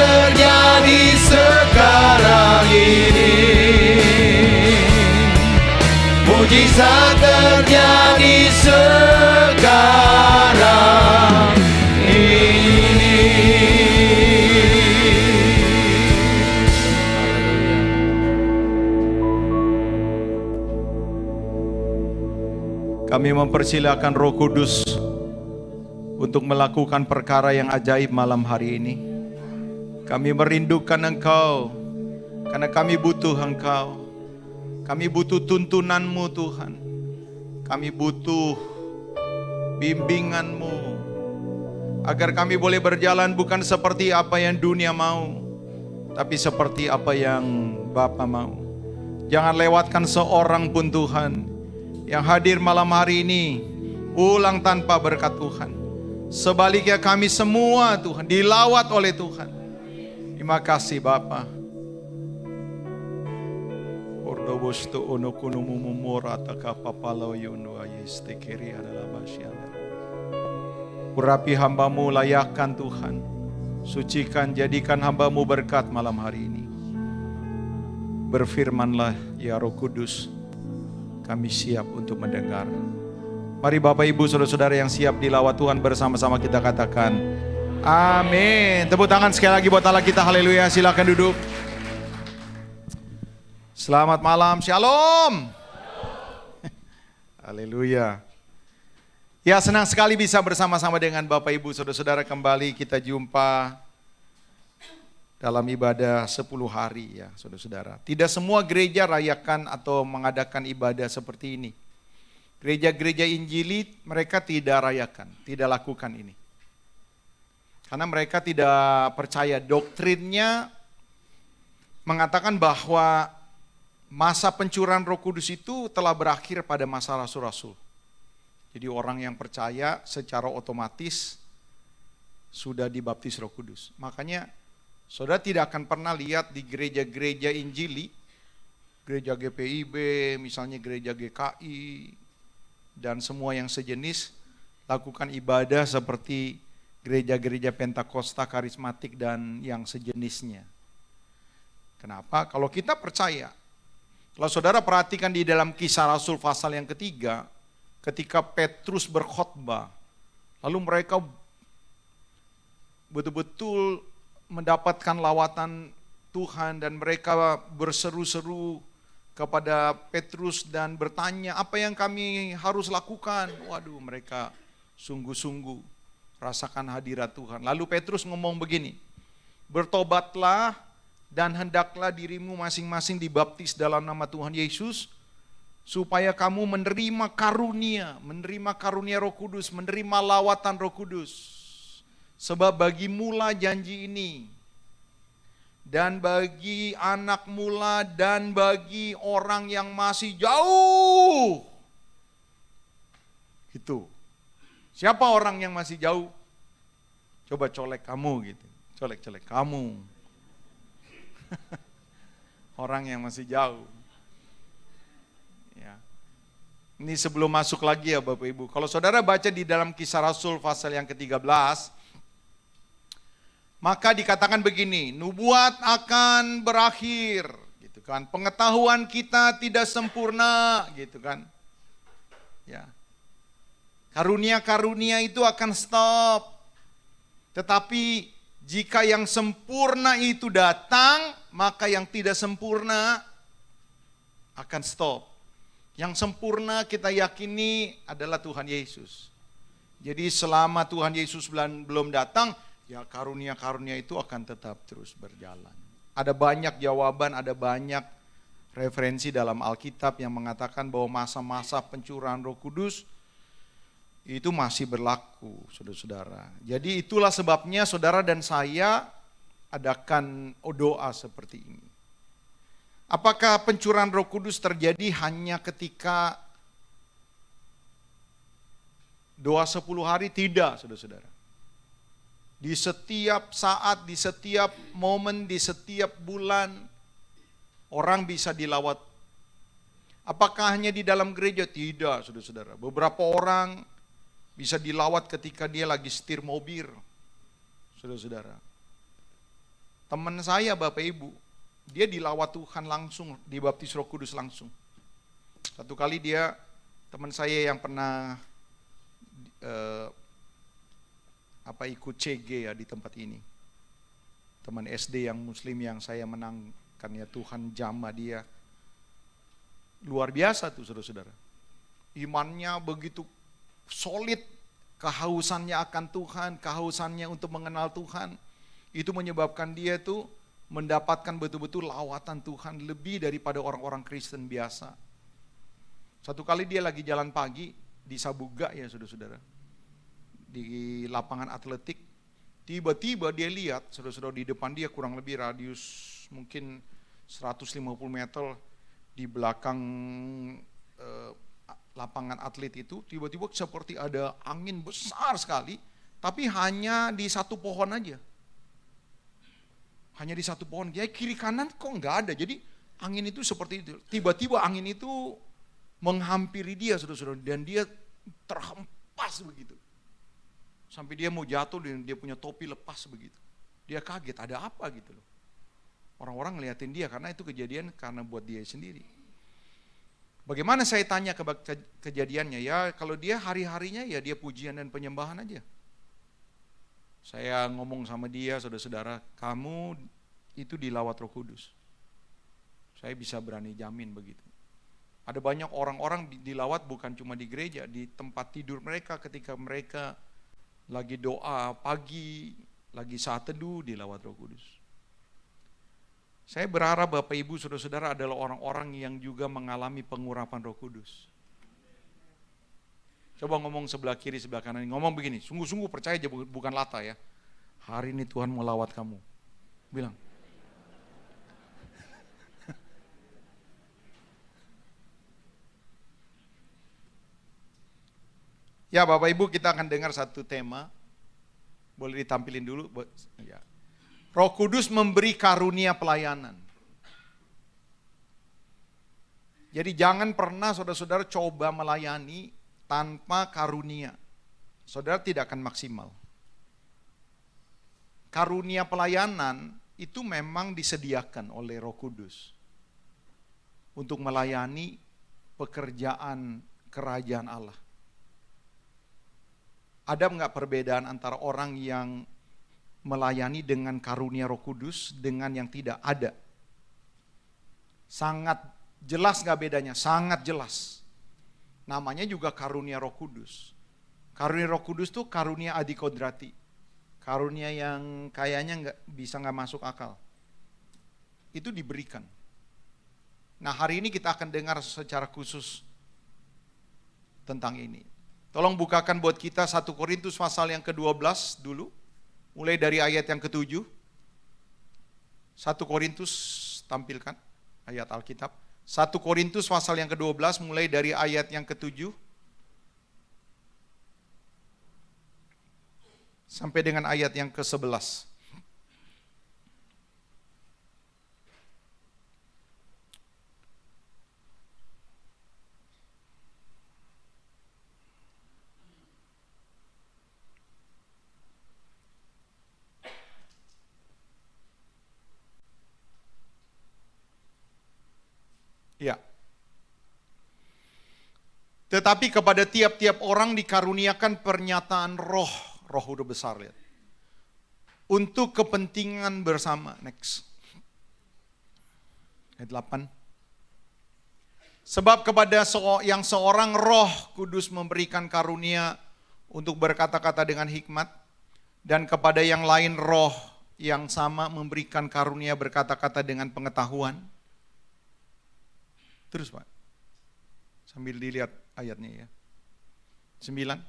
terjadi sekarang ini. Mujizat terjadi sekarang ini. Kami mempersilakan Roh Kudus untuk melakukan perkara yang ajaib malam hari ini. Kami merindukan Engkau, karena kami butuh Engkau. Kami butuh tuntunan-Mu Tuhan. Kami butuh bimbingan-Mu, agar kami boleh berjalan bukan seperti apa yang dunia mau, tapi seperti apa yang Bapa mau. Jangan lewatkan seorang pun Tuhan yang hadir malam hari ini pulang tanpa berkat Tuhan. Sebaliknya kami semua Tuhan dilawat oleh Tuhan. Terima kasih Bapa. Ordobosto onokunumu mumurata kapapalo yono ayestekeri adalah basyanda. Urapi hamba-Mu, layakkan Tuhan. Sucikan, jadikan hamba-Mu berkat malam hari ini. Berfirmanlah ya Roh Kudus, kami siap untuk mendengar. Mari Bapak Ibu Saudara-saudara yang siap dilawat Tuhan, bersama-sama kita katakan amin. Tepuk tangan sekali lagi buat Allah kita, haleluya. Silakan duduk. Selamat malam, shalom. Haleluya. Ya, senang sekali bisa bersama-sama dengan Bapak Ibu Saudara-saudara kembali kita jumpa dalam ibadah 10 hari ya saudara-saudara. Tidak semua gereja rayakan atau mengadakan ibadah seperti ini. Gereja-gereja Injili mereka tidak rayakan, tidak lakukan ini. Karena mereka tidak percaya, doktrinnya mengatakan bahwa masa pencurahan Roh Kudus itu telah berakhir pada masa rasul-rasul. Jadi orang yang percaya secara otomatis sudah dibaptis Roh Kudus. Makanya saudara tidak akan pernah lihat di gereja-gereja Injili, gereja GPIB, misalnya gereja GKI, dan semua yang sejenis, lakukan ibadah seperti gereja-gereja Pentakosta, Karismatik, dan yang sejenisnya. Kenapa? Kalau kita percaya, kalau saudara perhatikan di dalam Kisah Rasul pasal yang ketiga, ketika Petrus berkhotbah, lalu mereka betul-betul mendapatkan lawatan Tuhan dan mereka berseru-seru kepada Petrus dan bertanya, apa yang kami harus lakukan? Waduh, mereka sungguh-sungguh rasakan hadirat Tuhan. Lalu Petrus ngomong begini, bertobatlah dan hendaklah dirimu masing-masing dibaptis dalam nama Tuhan Yesus, supaya kamu menerima karunia Roh Kudus, menerima lawatan Roh Kudus. Sebab bagi mula janji ini, dan bagi anak mula, dan bagi orang yang masih jauh. Itu. Siapa orang yang masih jauh? Coba colek kamu gitu. Colek kamu. Orang yang masih jauh. Ya. Ini sebelum masuk lagi ya Bapak Ibu. Kalau saudara baca di dalam Kisah Rasul pasal yang ke-13, maka dikatakan begini, nubuat akan berakhir, gitu kan. Pengetahuan kita tidak sempurna, gitu kan. Ya. Karunia-karunia itu akan stop. Tetapi jika yang sempurna itu datang, maka yang tidak sempurna akan stop. Yang sempurna kita yakini adalah Tuhan Yesus. Jadi selama Tuhan Yesus belum datang, ya karunia-karunia itu akan tetap terus berjalan. Ada banyak jawaban, ada banyak referensi dalam Alkitab yang mengatakan bahwa masa-masa pencurahan Roh Kudus itu masih berlaku, saudara-saudara. Jadi itulah sebabnya saudara dan saya adakan doa seperti ini. Apakah pencurahan Roh Kudus terjadi hanya ketika doa 10 hari? Tidak, saudara-saudara. Di setiap saat, di setiap momen, di setiap bulan, orang bisa dilawat. Apakah hanya di dalam gereja? Tidak, saudara-saudara. Beberapa orang bisa dilawat ketika dia lagi setir mobil, saudara-saudara. Teman saya Bapak Ibu, dia dilawat Tuhan langsung, dibaptis Roh Kudus langsung. Satu kali dia, teman saya yang pernah ikut CG ya di tempat ini. Teman SD yang muslim yang saya menangkan ya, Tuhan jamah dia. Luar biasa tuh saudara-saudara. Imannya begitu solid, kehausannya akan Tuhan, kehausannya untuk mengenal Tuhan. Itu menyebabkan dia tuh mendapatkan betul-betul lawatan Tuhan lebih daripada orang-orang Kristen biasa. Satu kali dia lagi jalan pagi di Sabuga ya saudara-saudara, di lapangan atletik. Tiba-tiba dia lihat saudara-saudara, di depan dia kurang lebih radius mungkin 150 meter di belakang lapangan atlet itu, tiba-tiba seperti ada angin besar sekali, tapi hanya di satu pohon aja. Hanya di satu pohon, ya kiri kanan kok nggak ada. Jadi angin itu seperti itu. Tiba-tiba angin itu menghampiri dia saudara-saudara, dan dia terhempas begitu. Sampai dia mau jatuh dan dia punya topi lepas begitu. Dia kaget, ada apa gitu loh. Orang-orang ngeliatin dia karena itu kejadian karena buat dia sendiri. Bagaimana saya tanya kejadiannya? Ya kalau dia hari-harinya ya dia pujian dan penyembahan aja. Saya ngomong sama dia, saudara-saudara, kamu itu dilawat Roh Kudus. Saya bisa berani jamin begitu. Ada banyak orang-orang dilawat bukan cuma di gereja, di tempat tidur mereka ketika mereka lagi doa pagi, lagi saat teduh, dilawat Roh Kudus. Saya berharap Bapak Ibu Saudara-saudara adalah orang-orang yang juga mengalami pengurapan Roh Kudus. Coba ngomong sebelah kiri, sebelah kanan, ngomong begini, sungguh-sungguh percaya aja, bukan lata ya. Hari ini Tuhan mau lawat kamu. Bilang. Ya Bapak Ibu, kita akan dengar satu tema. Boleh ditampilin dulu. Ya. Roh Kudus memberi karunia pelayanan. Jadi jangan pernah saudara-saudara coba melayani tanpa karunia. Saudara tidak akan maksimal. Karunia pelayanan itu memang disediakan oleh Roh Kudus untuk melayani pekerjaan kerajaan Allah. Ada enggak perbedaan antara orang yang melayani dengan karunia Roh Kudus dengan yang tidak ada? Sangat jelas enggak bedanya? Sangat jelas. Namanya juga karunia Roh Kudus. Karunia Roh Kudus itu karunia adikodrati. Karunia yang kayaknya nggak masuk akal. Itu diberikan. Nah hari ini kita akan dengar secara khusus tentang ini. Tolong bukakan buat kita 1 Korintus pasal yang ke-12 dulu. Mulai dari ayat yang ke-7. 1 Korintus tampilkan ayat Alkitab. 1 Korintus pasal yang ke-12 mulai dari ayat yang ke-7 sampai dengan ayat yang ke-11. Ya. Tetapi kepada tiap-tiap orang dikaruniakan pernyataan roh udah besar lihat. Untuk kepentingan bersama. Next. Ayat 8. Sebab kepada yang seorang Roh Kudus memberikan karunia untuk berkata-kata dengan hikmat, dan kepada yang lain roh yang sama memberikan karunia berkata-kata dengan pengetahuan. Terus Pak, sambil dilihat ayatnya ya. 9.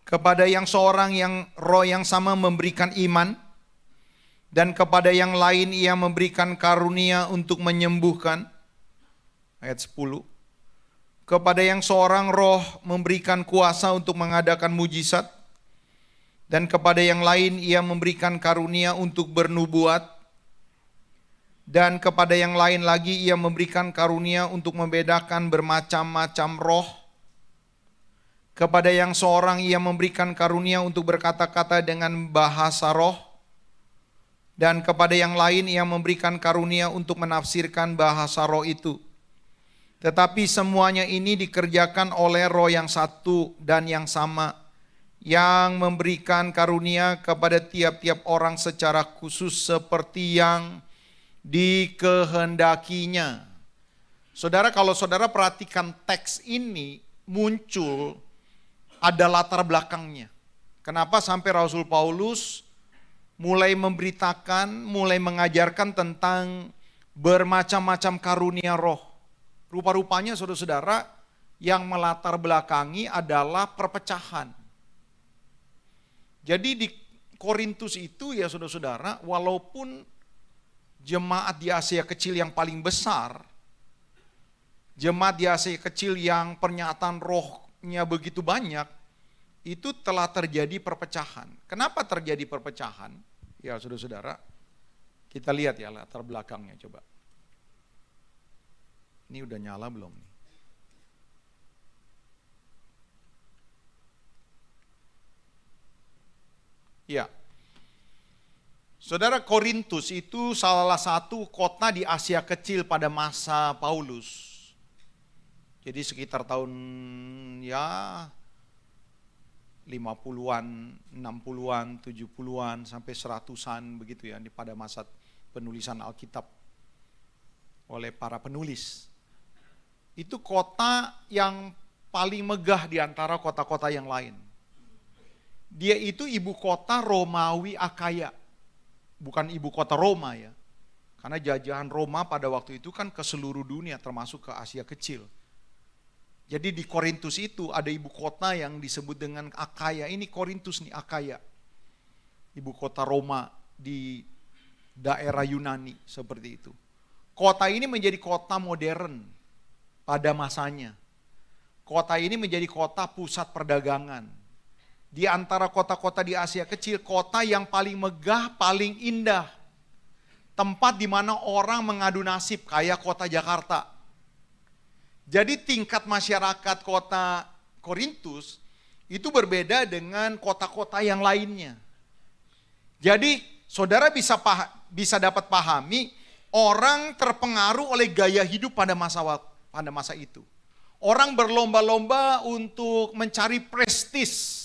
Kepada yang seorang yang roh yang sama memberikan iman, dan kepada yang lain ia memberikan karunia untuk menyembuhkan. Ayat 10. Kepada yang seorang roh memberikan kuasa untuk mengadakan mujizat, dan kepada yang lain ia memberikan karunia untuk bernubuat, Dan kepada yang lain lagi ia memberikan karunia untuk membedakan bermacam-macam roh. Kepada yang seorang ia memberikan karunia untuk berkata-kata dengan bahasa roh. Dan kepada yang lain ia memberikan karunia untuk menafsirkan bahasa roh itu. Tetapi semuanya ini dikerjakan oleh roh yang satu dan yang sama, yang memberikan karunia kepada tiap-tiap orang secara khusus seperti yang dikehendakinya. Saudara, kalau saudara perhatikan teks ini muncul ada latar belakangnya. Kenapa sampai Rasul Paulus mulai memberitakan, mulai mengajarkan tentang bermacam-macam karunia roh. Rupa-rupanya saudara-saudara yang melatar belakangi adalah perpecahan. Jadi di Korintus itu ya saudara-saudara, walaupun jemaat di Asia Kecil yang paling besar, jemaat di Asia Kecil yang pernyataan rohnya begitu banyak, itu telah terjadi perpecahan. Kenapa terjadi perpecahan? Ya saudara-saudara, kita lihat ya latar belakangnya coba. Ini udah nyala belum nih? Ya. Saudara, Korintus itu salah satu kota di Asia Kecil pada masa Paulus. Jadi sekitar tahun ya 50-an, 60-an, 70-an sampai 100-an begitu ya pada masa penulisan Alkitab oleh para penulis. Itu kota yang paling megah di antara kota-kota yang lain. Dia itu ibu kota Romawi Akaya. Bukan ibu kota Roma ya. Karena jajahan Roma pada waktu itu kan ke seluruh dunia termasuk ke Asia Kecil. Jadi di Korintus itu ada ibu kota yang disebut dengan Akaya. Ini Korintus nih, Akaya. Ibu kota Roma di daerah Yunani seperti itu. Kota ini menjadi kota modern pada masanya. Kota ini menjadi kota pusat perdagangan. Di antara kota-kota di Asia Kecil, kota yang paling megah, paling indah. Tempat di mana orang mengadu nasib kayak kota Jakarta. Jadi tingkat masyarakat kota Korintus itu berbeda dengan kota-kota yang lainnya. Jadi saudara bisa dapat pahami orang terpengaruh oleh gaya hidup pada masa itu. Orang berlomba-lomba untuk mencari prestis.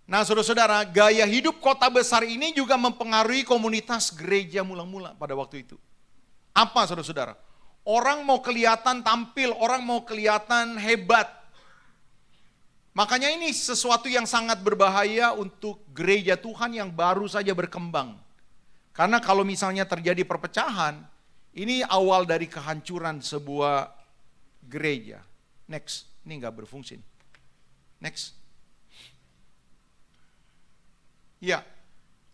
Nah saudara-saudara, gaya hidup kota besar ini juga mempengaruhi komunitas gereja mula-mula pada waktu itu. Apa saudara-saudara? Orang mau kelihatan tampil, orang mau kelihatan hebat. Makanya ini sesuatu yang sangat berbahaya untuk gereja Tuhan yang baru saja berkembang. Karena kalau misalnya terjadi perpecahan, ini awal dari kehancuran sebuah gereja. Next, ini nggak berfungsi. Next. Ya,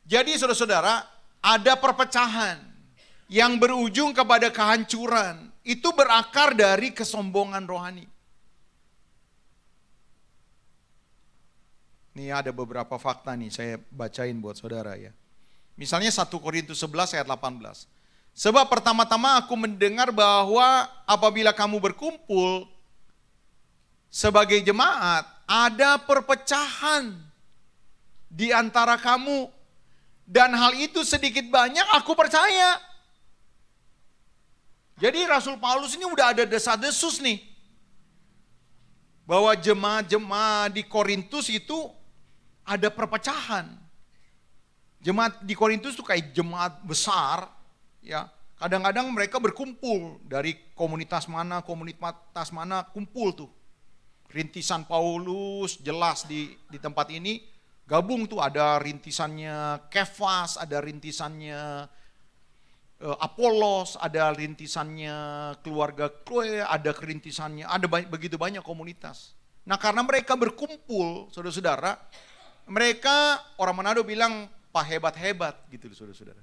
jadi saudara-saudara ada perpecahan yang berujung kepada kehancuran. Itu berakar dari kesombongan rohani. Nih ada beberapa fakta nih saya bacain buat saudara ya. Misalnya 1 Korintus 11 ayat 18. Sebab pertama-tama aku mendengar bahwa apabila kamu berkumpul sebagai jemaat, ada perpecahan di antara kamu. Dan hal itu sedikit banyak aku percaya. Jadi Rasul Paulus ini udah ada desas-desus nih. Bahwa jemaat-jemaat di Korintus itu ada perpecahan. Jemaat di Korintus itu kayak jemaat besar. Ya, kadang-kadang mereka berkumpul dari komunitas mana kumpul tuh. Rintisan Paulus jelas di tempat ini. Gabung tuh ada rintisannya Kefas, ada rintisannya Apolos, ada rintisannya keluarga Chloe, ada rintisannya, ada begitu banyak komunitas. Nah karena mereka berkumpul, saudara-saudara, mereka orang Manado bilang Pak hebat-hebat gitu saudara-saudara.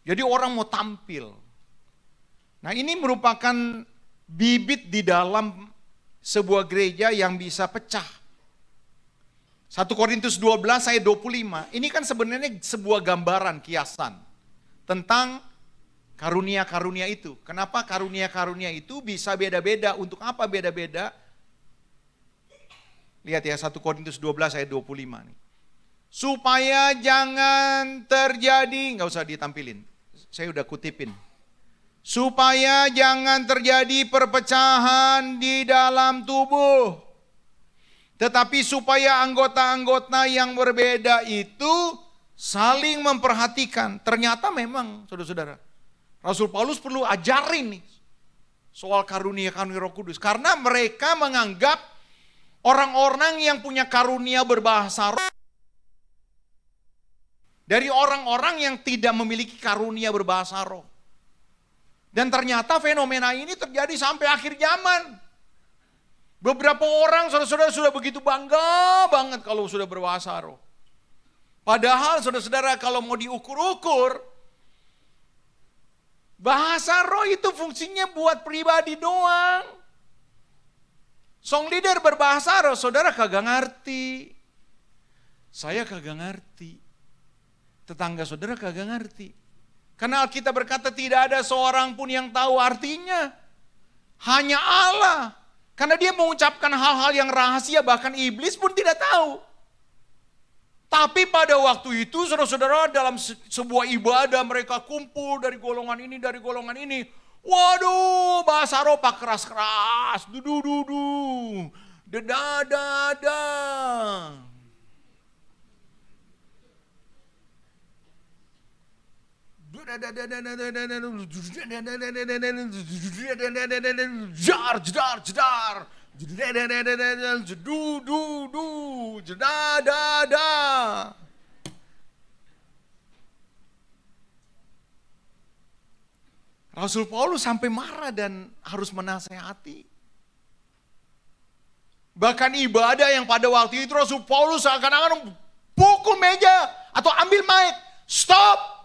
Jadi orang mau tampil. Nah ini merupakan bibit di dalam sebuah gereja yang bisa pecah. 1 Korintus 12 ayat 25, ini kan sebenarnya sebuah gambaran, kiasan tentang Karunia-karunia itu. Kenapa karunia-karunia itu bisa beda-beda? Untuk apa beda-beda? Lihat ya 1 Korintus 12 ayat 25 nih. Supaya jangan terjadi, nggak usah ditampilin. Saya udah kutipin. Supaya jangan terjadi perpecahan di dalam tubuh. Tetapi supaya anggota-anggota yang berbeda itu saling memperhatikan. Ternyata memang saudara-saudara, Rasul Paulus perlu ajarin nih soal karunia-karunia Roh Kudus. Karena mereka menganggap orang-orang yang punya karunia berbahasa roh dari orang-orang yang tidak memiliki karunia berbahasa roh. Dan ternyata fenomena ini terjadi sampai akhir zaman. Beberapa orang saudara-saudara sudah begitu bangga banget kalau sudah berbahasa roh. Padahal saudara-saudara kalau mau diukur-ukur, bahasa roh itu fungsinya buat pribadi doang. Song leader berbahasa roh, saudara kagak ngerti. Saya kagak ngerti. Tetangga saudara kagak ngerti. Karena Alkitab berkata tidak ada seorang pun yang tahu artinya. Hanya Allah. Karena dia mengucapkan hal-hal yang rahasia, bahkan iblis pun tidak tahu. Tapi pada waktu itu saudara-saudara dalam sebuah ibadah mereka kumpul dari golongan ini, dari golongan ini. Waduh, bahasa roh pak keras-keras. Du-du-du-du. Dedadada. Jar, jedar, jedar. Du-du-du. Jedadada. Rasul Paulus sampai marah dan harus menasehati. Bahkan ibadah yang pada waktu itu Rasul Paulus seakan-akan pukul meja atau ambil mic. Stop!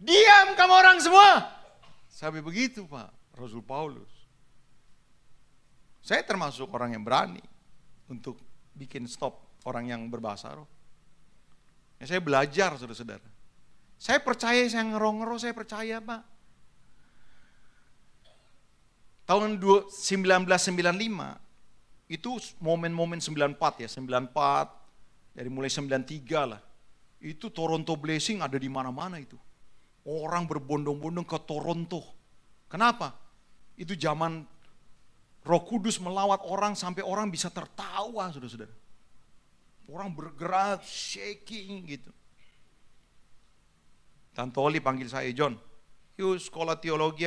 Diam kamu orang semua. Sampai begitu Pak, Rasul Paulus. Saya termasuk orang yang berani untuk bikin stop orang yang berbahasa roh. Ya, saya belajar saudara-saudara. Saya percaya, saya ngeroh-ngeroh, saya percaya Pak. Tahun 1995, itu momen-momen 94 ya, 94, dari mulai 93 lah. Itu Toronto Blessing ada di mana-mana itu. Orang berbondong-bondong ke Toronto. Kenapa? Itu zaman Roh Kudus melawat orang sampai orang bisa tertawa, saudara-saudara. Orang bergerak, shaking gitu. Tante Oli panggil saya, John, yuk sekolah teologi,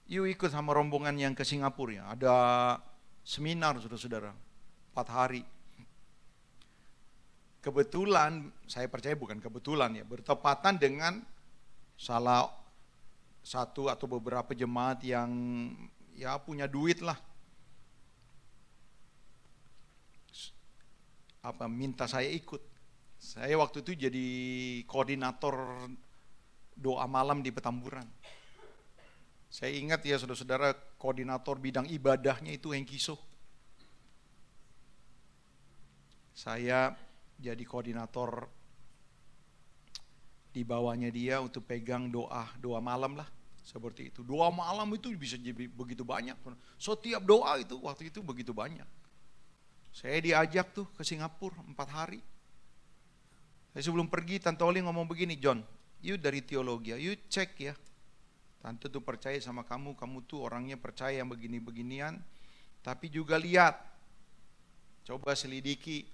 yuk ikut sama rombongan yang ke Singapura ya. Ada seminar saudara-saudara, 4 hari. Kebetulan, saya percaya bukan kebetulan ya, bertepatan dengan salah satu atau beberapa jemaat yang ya punya duit lah. Minta saya ikut. Saya waktu itu jadi koordinator doa malam di Petamburan. Saya ingat ya saudara-saudara, koordinator bidang ibadahnya itu Hengkiso. Saya jadi koordinator di bawahnya dia untuk pegang doa malam lah, seperti itu. Doa malam itu bisa jadi begitu banyak. Setiap doa itu waktu itu begitu banyak. Saya diajak tuh ke Singapura 4 hari. Saya sebelum pergi Tante Oli ngomong begini, John, you dari teologi, you cek ya. Tante tuh percaya sama kamu tuh orangnya percaya yang begini-beginian. Tapi juga lihat, coba selidiki.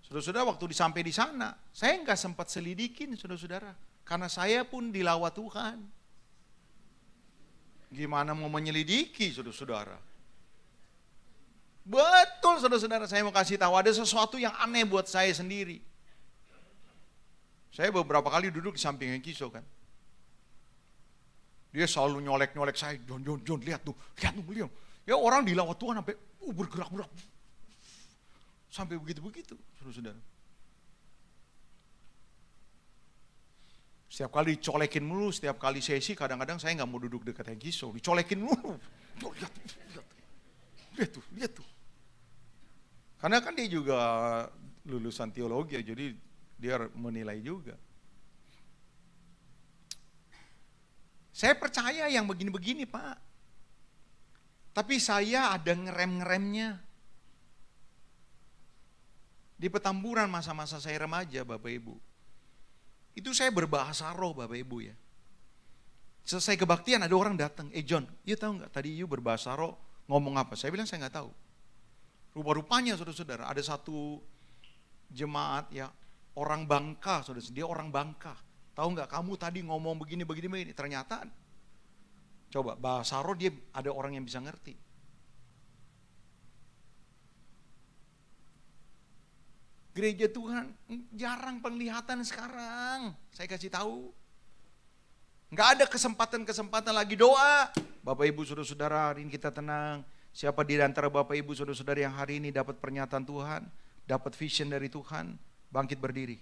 Saudara-saudara waktu sampai di sana, saya nggak sempat selidikin saudara-saudara. Karena saya pun dilawat Tuhan. Gimana mau menyelidiki saudara-saudara? Betul saudara-saudara, saya mau kasih tahu ada sesuatu yang aneh buat saya sendiri. Saya beberapa kali duduk di samping Hengkiso kan. Dia selalu nyolek-nyolek saya, John, lihat tuh. Ya orang dilawat Tuhan sampai bergerak-gerak. Sampai begitu-begitu, saudara-saudara. Setiap kali dicolekin mulu, setiap kali sesi, kadang-kadang saya nggak mau duduk dekat Hengkiso, dicolekin mulu. Lihat tuh. Karena kan dia juga lulusan teologi, jadi dia menilai juga. Saya percaya yang begini-begini Pak. Tapi saya ada ngerem-ngeremnya. Di Petamburan masa-masa saya remaja Bapak Ibu. Itu saya berbahasa roh Bapak Ibu ya. Selesai kebaktian ada orang datang. John, you tahu nggak tadi you berbahasa roh ngomong apa? Saya bilang saya nggak tahu. Rupa-rupanya saudara-saudara ada satu jemaat ya. Orang Bangka, saudara, dia orang Bangka. Tahu nggak kamu tadi ngomong begini. Ternyata, coba bahasa roh dia ada orang yang bisa ngerti. Gereja Tuhan jarang penglihatan sekarang. Saya kasih tahu. Nggak ada kesempatan lagi doa. Bapak Ibu saudara-saudara hari ini kita tenang. Siapa di antara Bapak Ibu saudara-saudara yang hari ini dapat pernyataan Tuhan, dapat vision dari Tuhan, bangkit berdiri.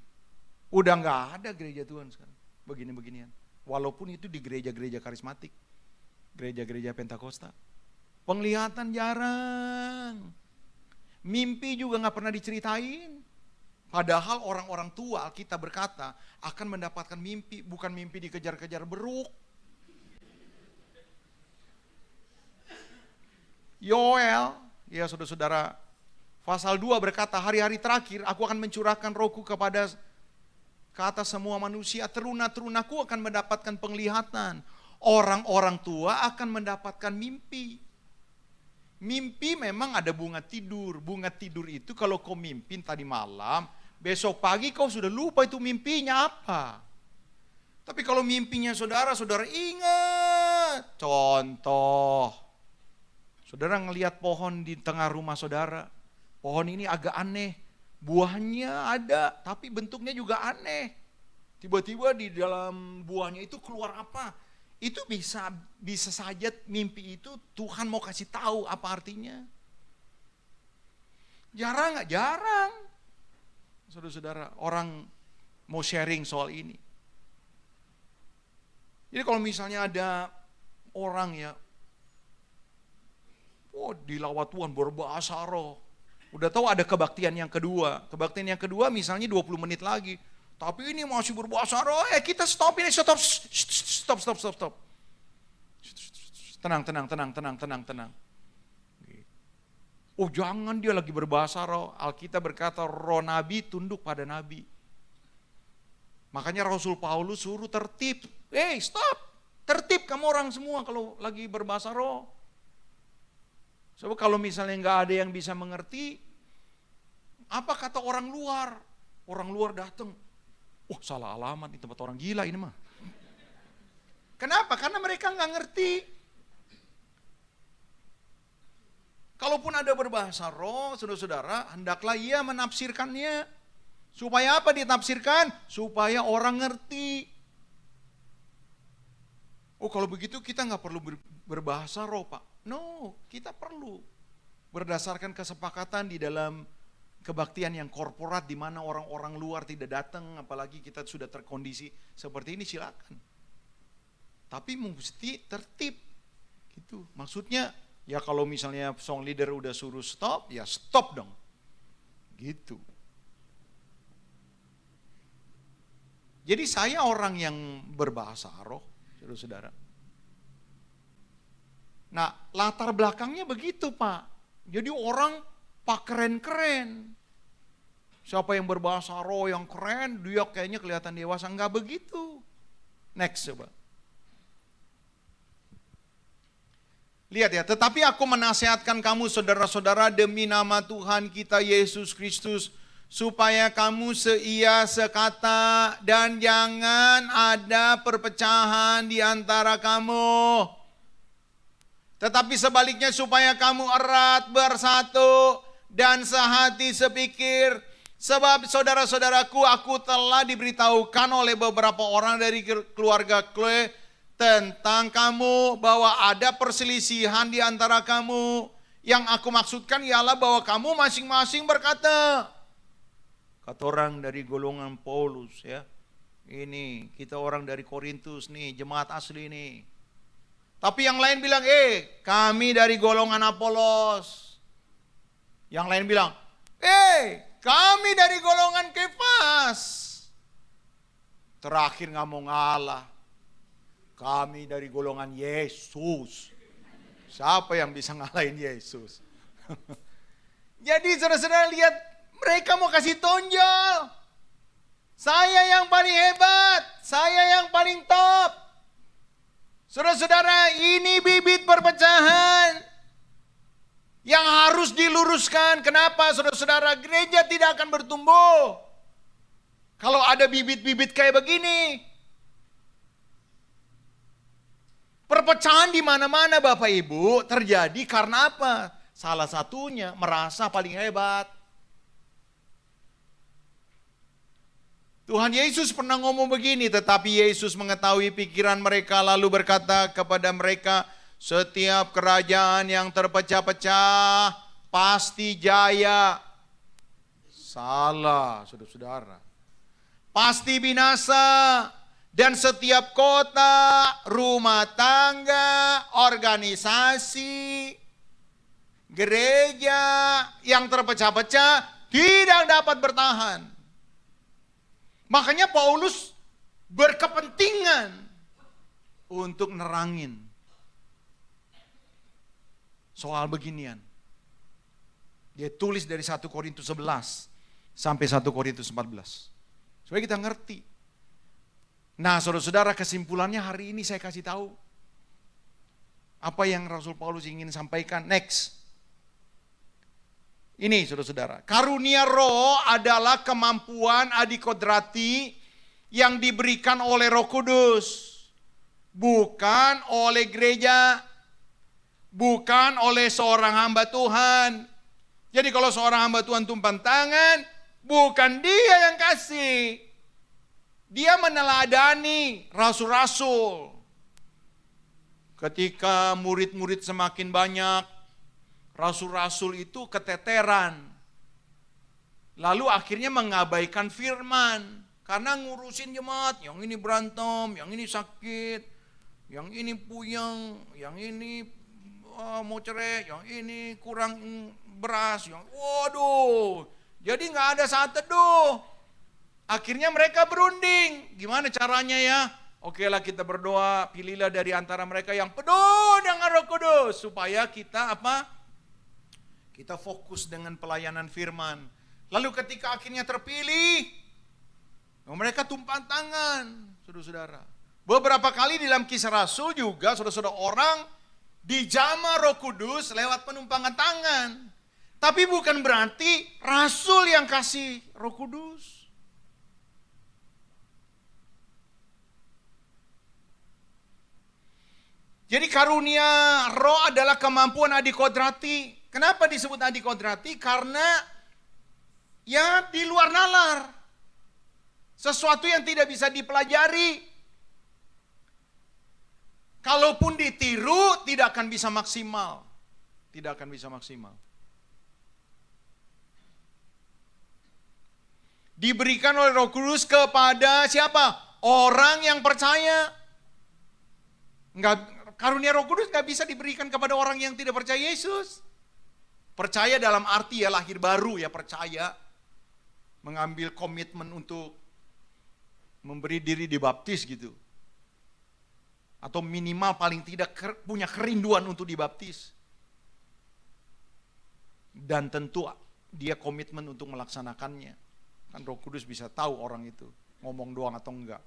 Udah nggak ada gereja Tuhan sekarang. Begini-beginian. Walaupun itu di gereja-gereja karismatik. Gereja-gereja Pentakosta. Penglihatan jarang. Mimpi juga nggak pernah diceritain. Padahal orang-orang tua Alkitab berkata akan mendapatkan mimpi, bukan mimpi dikejar-kejar beruk. Yoel, ya saudara-saudara, pasal 2 berkata hari-hari terakhir aku akan mencurahkan rohku ke atas semua manusia, teruna-terunaku akan mendapatkan penglihatan. Orang-orang tua akan mendapatkan mimpi. Mimpi memang ada bunga tidur. Bunga tidur itu kalau kau mimpin tadi malam, besok pagi kau sudah lupa itu mimpinya apa. Tapi kalau mimpinya saudara ingat. Contoh, saudara ngelihat pohon di tengah rumah saudara. Pohon ini agak aneh. Buahnya ada, tapi bentuknya juga aneh. Tiba-tiba di dalam buahnya itu keluar apa? Itu bisa saja mimpi itu Tuhan mau kasih tahu apa artinya. Jarang nggak? Jarang. Saudara-saudara, orang mau sharing soal ini. Jadi kalau misalnya ada orang ya, dilawat Tuhan berbahasa roh. Udah tahu ada kebaktian yang kedua. Kebaktian yang kedua misalnya 20 menit lagi. Tapi ini masih berbahasa roh, kita stop ini, stop. Tenang. Oh jangan dia lagi berbahasa roh. Alkitab berkata roh nabi tunduk pada nabi. Makanya Rasul Paulus suruh tertib. Stop. Tertib kamu orang semua kalau lagi berbahasa roh. Sebab kalau misalnya nggak ada yang bisa mengerti, apa kata orang luar? Orang luar datang. Salah alamat di tempat orang gila ini mah. Kenapa? Karena mereka nggak ngerti. Kalaupun ada berbahasa roh, saudara-saudara, hendaklah ia menafsirkannya. Supaya apa ditafsirkan? Supaya orang ngerti. Kalau begitu kita nggak perlu berbahasa roh, Pak. No, kita perlu. Berdasarkan kesepakatan di dalam kebaktian yang korporat di mana orang-orang luar tidak datang, apalagi kita sudah terkondisi seperti ini, silakan. Tapi mesti tertib. Gitu. Maksudnya ya kalau misalnya song leader udah suruh stop, ya stop dong. Gitu. Jadi saya orang yang berbahasa roh, saudara-saudara. Nah, latar belakangnya begitu, Pak. Jadi orang Pak keren-keren. Siapa yang berbahasa roh yang keren, dia kayaknya kelihatan dewasa. Enggak begitu. Next coba. Lihat ya, tetapi aku menasihatkan kamu saudara-saudara demi nama Tuhan kita Yesus Kristus, supaya kamu seia sekata dan jangan ada perpecahan di antara kamu. Tetapi sebaliknya supaya kamu erat bersatu dan sehati sepikir. Sebab saudara-saudaraku, aku telah diberitahukan oleh beberapa orang dari keluarga Chloe tentang kamu bahwa ada perselisihan di antara kamu. Yang aku maksudkan ialah bahwa kamu masing-masing berkata. Kata orang dari golongan Paulus ya. Ini kita orang dari Korintus nih, jemaat asli nih. Tapi yang lain bilang, kami dari golongan Apolos. Yang lain bilang, kami dari golongan Kefas. Terakhir nggak mau ngalah. Kami dari golongan Yesus. Siapa yang bisa ngalahin Yesus? Jadi saudara-saudara lihat, mereka mau kasih tonjol. Saya yang paling hebat, saya yang paling top. Saudara-saudara, ini bibit perpecahan yang harus diluruskan. Kenapa saudara-saudara? Gereja tidak akan bertumbuh kalau ada bibit-bibit kayak begini. Perpecahan di mana-mana Bapak Ibu terjadi karena apa? Salah satunya merasa paling hebat. Tuhan Yesus pernah ngomong begini, tetapi Yesus mengetahui pikiran mereka lalu berkata kepada mereka, setiap kerajaan yang terpecah-pecah pasti jaya. Salah, saudara-saudara. Pasti binasa. Dan setiap kota, rumah tangga, organisasi, gereja yang terpecah-pecah tidak dapat bertahan. Makanya Paulus berkepentingan untuk nerangin soal beginian. Dia tulis dari 1 Korintus 11 sampai 1 Korintus 14. Supaya kita ngerti. Nah, saudara-saudara, kesimpulannya hari ini saya kasih tahu. Apa yang Rasul Paulus ingin sampaikan. Next. Ini saudara-saudara. Karunia roh adalah kemampuan adikodrati yang diberikan oleh Roh Kudus. Bukan oleh gereja. Bukan oleh seorang hamba Tuhan. Jadi kalau seorang hamba Tuhan tumpang tangan, bukan dia yang kasih. Dia meneladani rasul-rasul. Ketika murid-murid semakin banyak, rasul-rasul itu keteteran. Lalu akhirnya mengabaikan firman. Karena ngurusin jemaat, yang ini berantem, yang ini sakit, yang ini puyeng, yang ini mau cerai, yang ini kurang beras. Waduh, jadi gak ada saat teduh. Akhirnya mereka berunding. Gimana caranya ya? Oke lah kita berdoa, pilihlah dari antara mereka yang penuh dengan Roh Kudus. Supaya kita apa? Kita fokus dengan pelayanan firman. Lalu ketika akhirnya terpilih, mereka tumpang tangan, saudara-saudara. Beberapa kali di dalam Kisah Rasul juga, saudara-saudara, orang dijamah Roh Kudus lewat penumpangan tangan. Tapi bukan berarti Rasul yang kasih Roh Kudus. Jadi karunia roh adalah kemampuan adikodrati. Kenapa disebut adikodrati? Karena ya di luar nalar. Sesuatu yang tidak bisa dipelajari. Kalaupun ditiru tidak akan bisa maksimal. Tidak akan bisa maksimal. Diberikan oleh Roh Kudus kepada siapa? Orang yang percaya. Karunia Roh Kudus gak bisa diberikan kepada orang yang tidak percaya Yesus. Percaya dalam arti ya lahir baru ya percaya. Mengambil komitmen untuk memberi diri dibaptis gitu. Atau minimal paling tidak punya kerinduan untuk dibaptis. Dan tentu dia komitmen untuk melaksanakannya. Kan Roh Kudus bisa tahu orang itu ngomong doang atau enggak.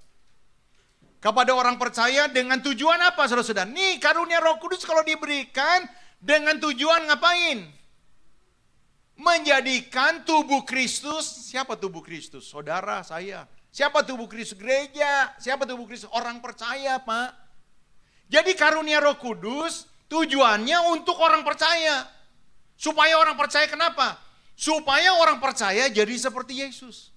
Kepada orang percaya dengan tujuan apa saudara-saudara? Nih karunia Roh Kudus kalau diberikan dengan tujuan ngapain? Menjadikan tubuh Kristus. Siapa tubuh Kristus? Saudara, saya. Siapa tubuh Kristus? Gereja. Siapa tubuh Kristus? Orang percaya, Pak. Jadi karunia Roh Kudus tujuannya untuk orang percaya. Supaya orang percaya kenapa? Supaya orang percaya jadi seperti Yesus.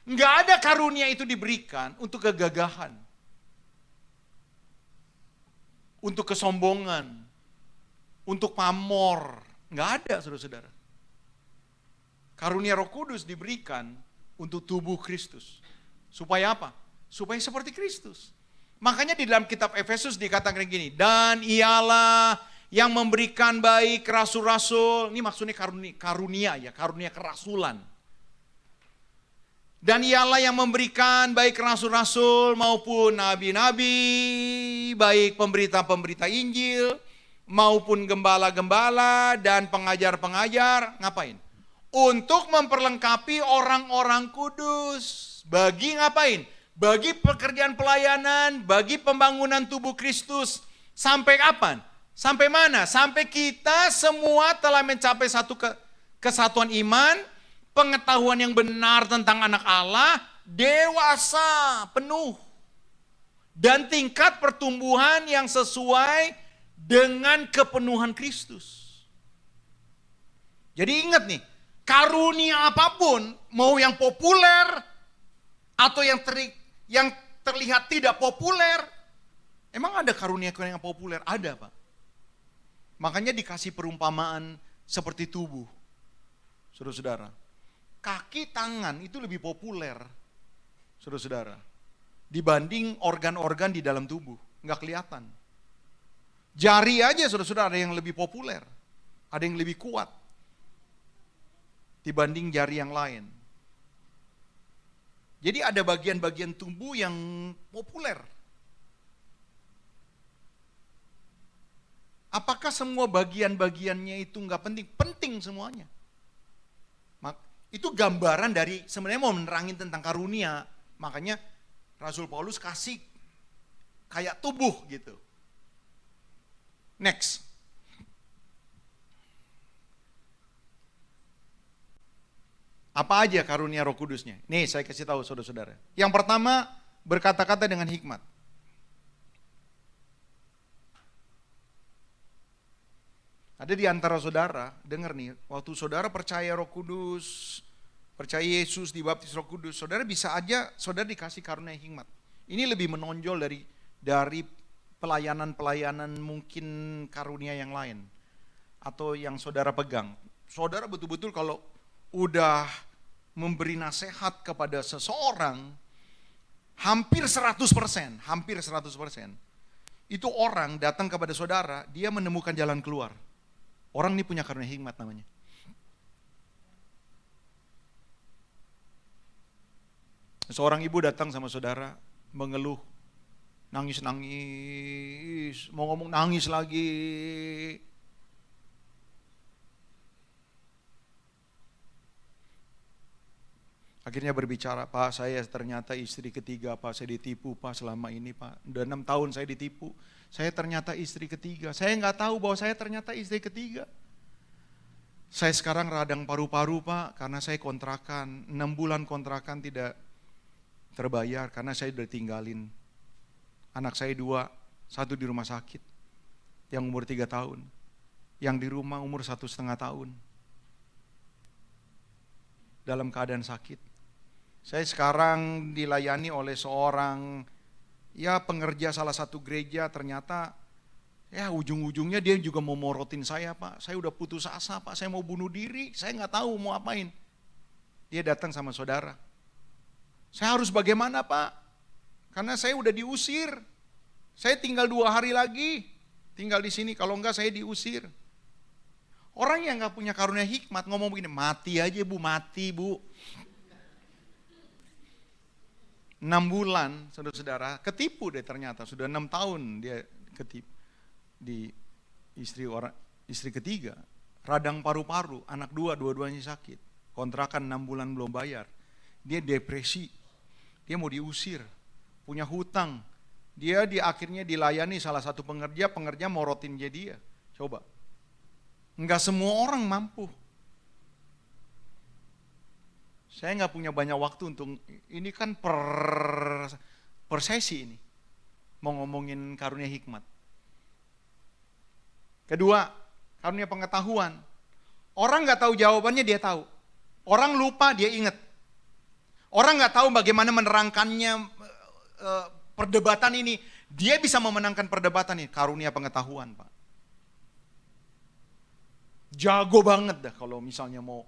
Enggak ada karunia itu diberikan untuk kegagahan. Untuk kesombongan. Untuk pamor. Enggak ada saudara-saudara. Karunia Roh Kudus diberikan untuk tubuh Kristus. Supaya apa? Supaya seperti Kristus. Makanya di dalam kitab Efesus dikatakan gini. Dan ialah yang memberikan baik rasul-rasul. Ini maksudnya karunia ya. Karunia kerasulan. Dan ialah yang memberikan baik rasul-rasul maupun nabi-nabi, baik pemberita-pemberita Injil, maupun gembala-gembala dan pengajar-pengajar. Ngapain? Untuk memperlengkapi orang-orang kudus. Bagi ngapain? Bagi pekerjaan pelayanan, bagi pembangunan tubuh Kristus. Sampai kapan? Sampai mana? Sampai kita semua telah mencapai satu kesatuan iman, pengetahuan yang benar tentang anak Allah, dewasa, penuh. Dan tingkat pertumbuhan yang sesuai dengan kepenuhan Kristus. Jadi ingat nih, karunia apapun, mau yang populer atau yang terlihat tidak populer, emang ada karunia yang populer? Ada, Pak. Makanya dikasih perumpamaan seperti tubuh. Saudara-saudara, kaki tangan itu lebih populer, saudara-saudara, dibanding organ-organ di dalam tubuh. Nggak kelihatan. Jari aja saudara-saudara ada yang lebih populer, ada yang lebih kuat dibanding jari yang lain. Jadi ada bagian-bagian tubuh yang populer. Apakah semua bagian-bagiannya itu nggak penting? Penting semuanya. Itu gambaran dari sebenarnya mau menerangin tentang karunia. Makanya Rasul Paulus kasih kayak tubuh gitu. Next. Apa aja karunia Roh Kudusnya? Nih saya kasih tahu saudara-saudara. Yang pertama, berkata-kata dengan hikmat. Ada di antara saudara, dengar nih, waktu saudara percaya Roh Kudus, percaya Yesus, dibaptis Roh Kudus, saudara bisa aja saudara dikasih karunia hikmat. Ini lebih menonjol dari pelayanan-pelayanan mungkin karunia yang lain atau yang saudara pegang. Saudara betul-betul kalau udah memberi nasihat kepada seseorang hampir 100%, itu orang datang kepada saudara, dia menemukan jalan keluar. Orang ini punya karunia hikmat namanya. Seorang ibu datang sama saudara, mengeluh, nangis-nangis, mau ngomong nangis lagi. Akhirnya berbicara, Pak, saya ternyata istri ketiga, Pak, saya ditipu, Pak, selama ini, Pak. Udah 6 tahun saya ditipu. Saya ternyata istri ketiga. Saya nggak tahu bahwa saya ternyata istri ketiga. Saya sekarang radang paru-paru, Pak, karena saya kontrakan. 6 bulan kontrakan tidak terbayar karena saya udah tinggalin. Anak saya 2, 1 di rumah sakit, yang umur 3 tahun. Yang di rumah umur 1,5 tahun. Dalam keadaan sakit. Saya sekarang dilayani oleh seorang pengerja salah satu gereja, ternyata ujung-ujungnya dia juga mau morotin saya, Pak. Saya udah putus asa, Pak. Saya mau bunuh diri, saya nggak tahu mau apain. Dia datang sama saudara. Saya harus bagaimana, Pak? Karena saya udah diusir. Saya tinggal 2 hari lagi tinggal di sini. Kalau enggak saya diusir. Orang yang nggak punya karunia hikmat ngomong begini, mati aja Bu, mati Bu. 6 bulan, saudara-saudara, ketipu deh ternyata. Sudah 6 tahun dia ketipu di istri ketiga. Radang paru-paru, anak 2, dua-duanya sakit. Kontrakan 6 bulan belum bayar. Dia depresi, dia mau diusir, punya hutang. Dia akhirnya dilayani salah satu pengerja morotin dia. Coba. Enggak semua orang mampu. Saya nggak punya banyak waktu untuk, ini kan per sesi ini. Mau ngomongin karunia hikmat. Kedua, karunia pengetahuan. Orang nggak tahu jawabannya, dia tahu. Orang lupa, dia ingat. Orang nggak tahu bagaimana menerangkannya perdebatan ini. Dia bisa memenangkan perdebatan ini, karunia pengetahuan, Pak. Jago banget dah kalau misalnya mau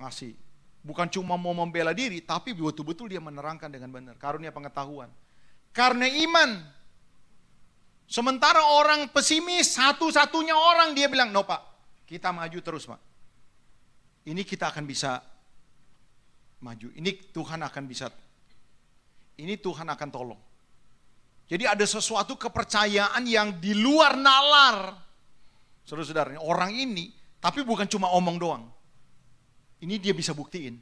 ngasih. Bukan cuma mau membela diri, tapi betul-betul dia menerangkan dengan benar. Karunia pengetahuan. Karena iman. Sementara orang pesimis, satu-satunya orang dia bilang, no Pak, kita maju terus Pak. Ini kita akan bisa maju. Ini Tuhan akan bisa, ini Tuhan akan tolong. Jadi ada sesuatu kepercayaan yang di luar nalar. Saudara-saudara, orang ini, tapi bukan cuma omong doang. Ini dia bisa buktiin.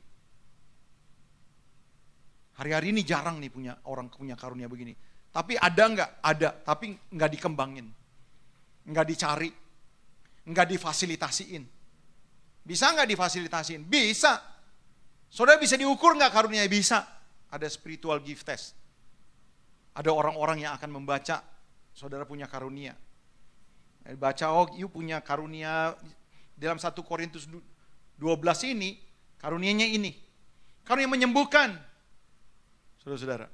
Hari-hari ini jarang nih punya orang punya karunia begini. Tapi ada nggak? Ada, tapi nggak dikembangin. Nggak dicari. Nggak difasilitasiin. Bisa nggak difasilitasiin? Bisa. Saudara bisa diukur nggak karunia? Bisa. Ada spiritual gift test. Ada orang-orang yang akan membaca, saudara punya karunia. Baca, oh you punya karunia dalam 1 Korintus 12 ini, karunianya ini. Karunia menyembuhkan. Saudara-saudara.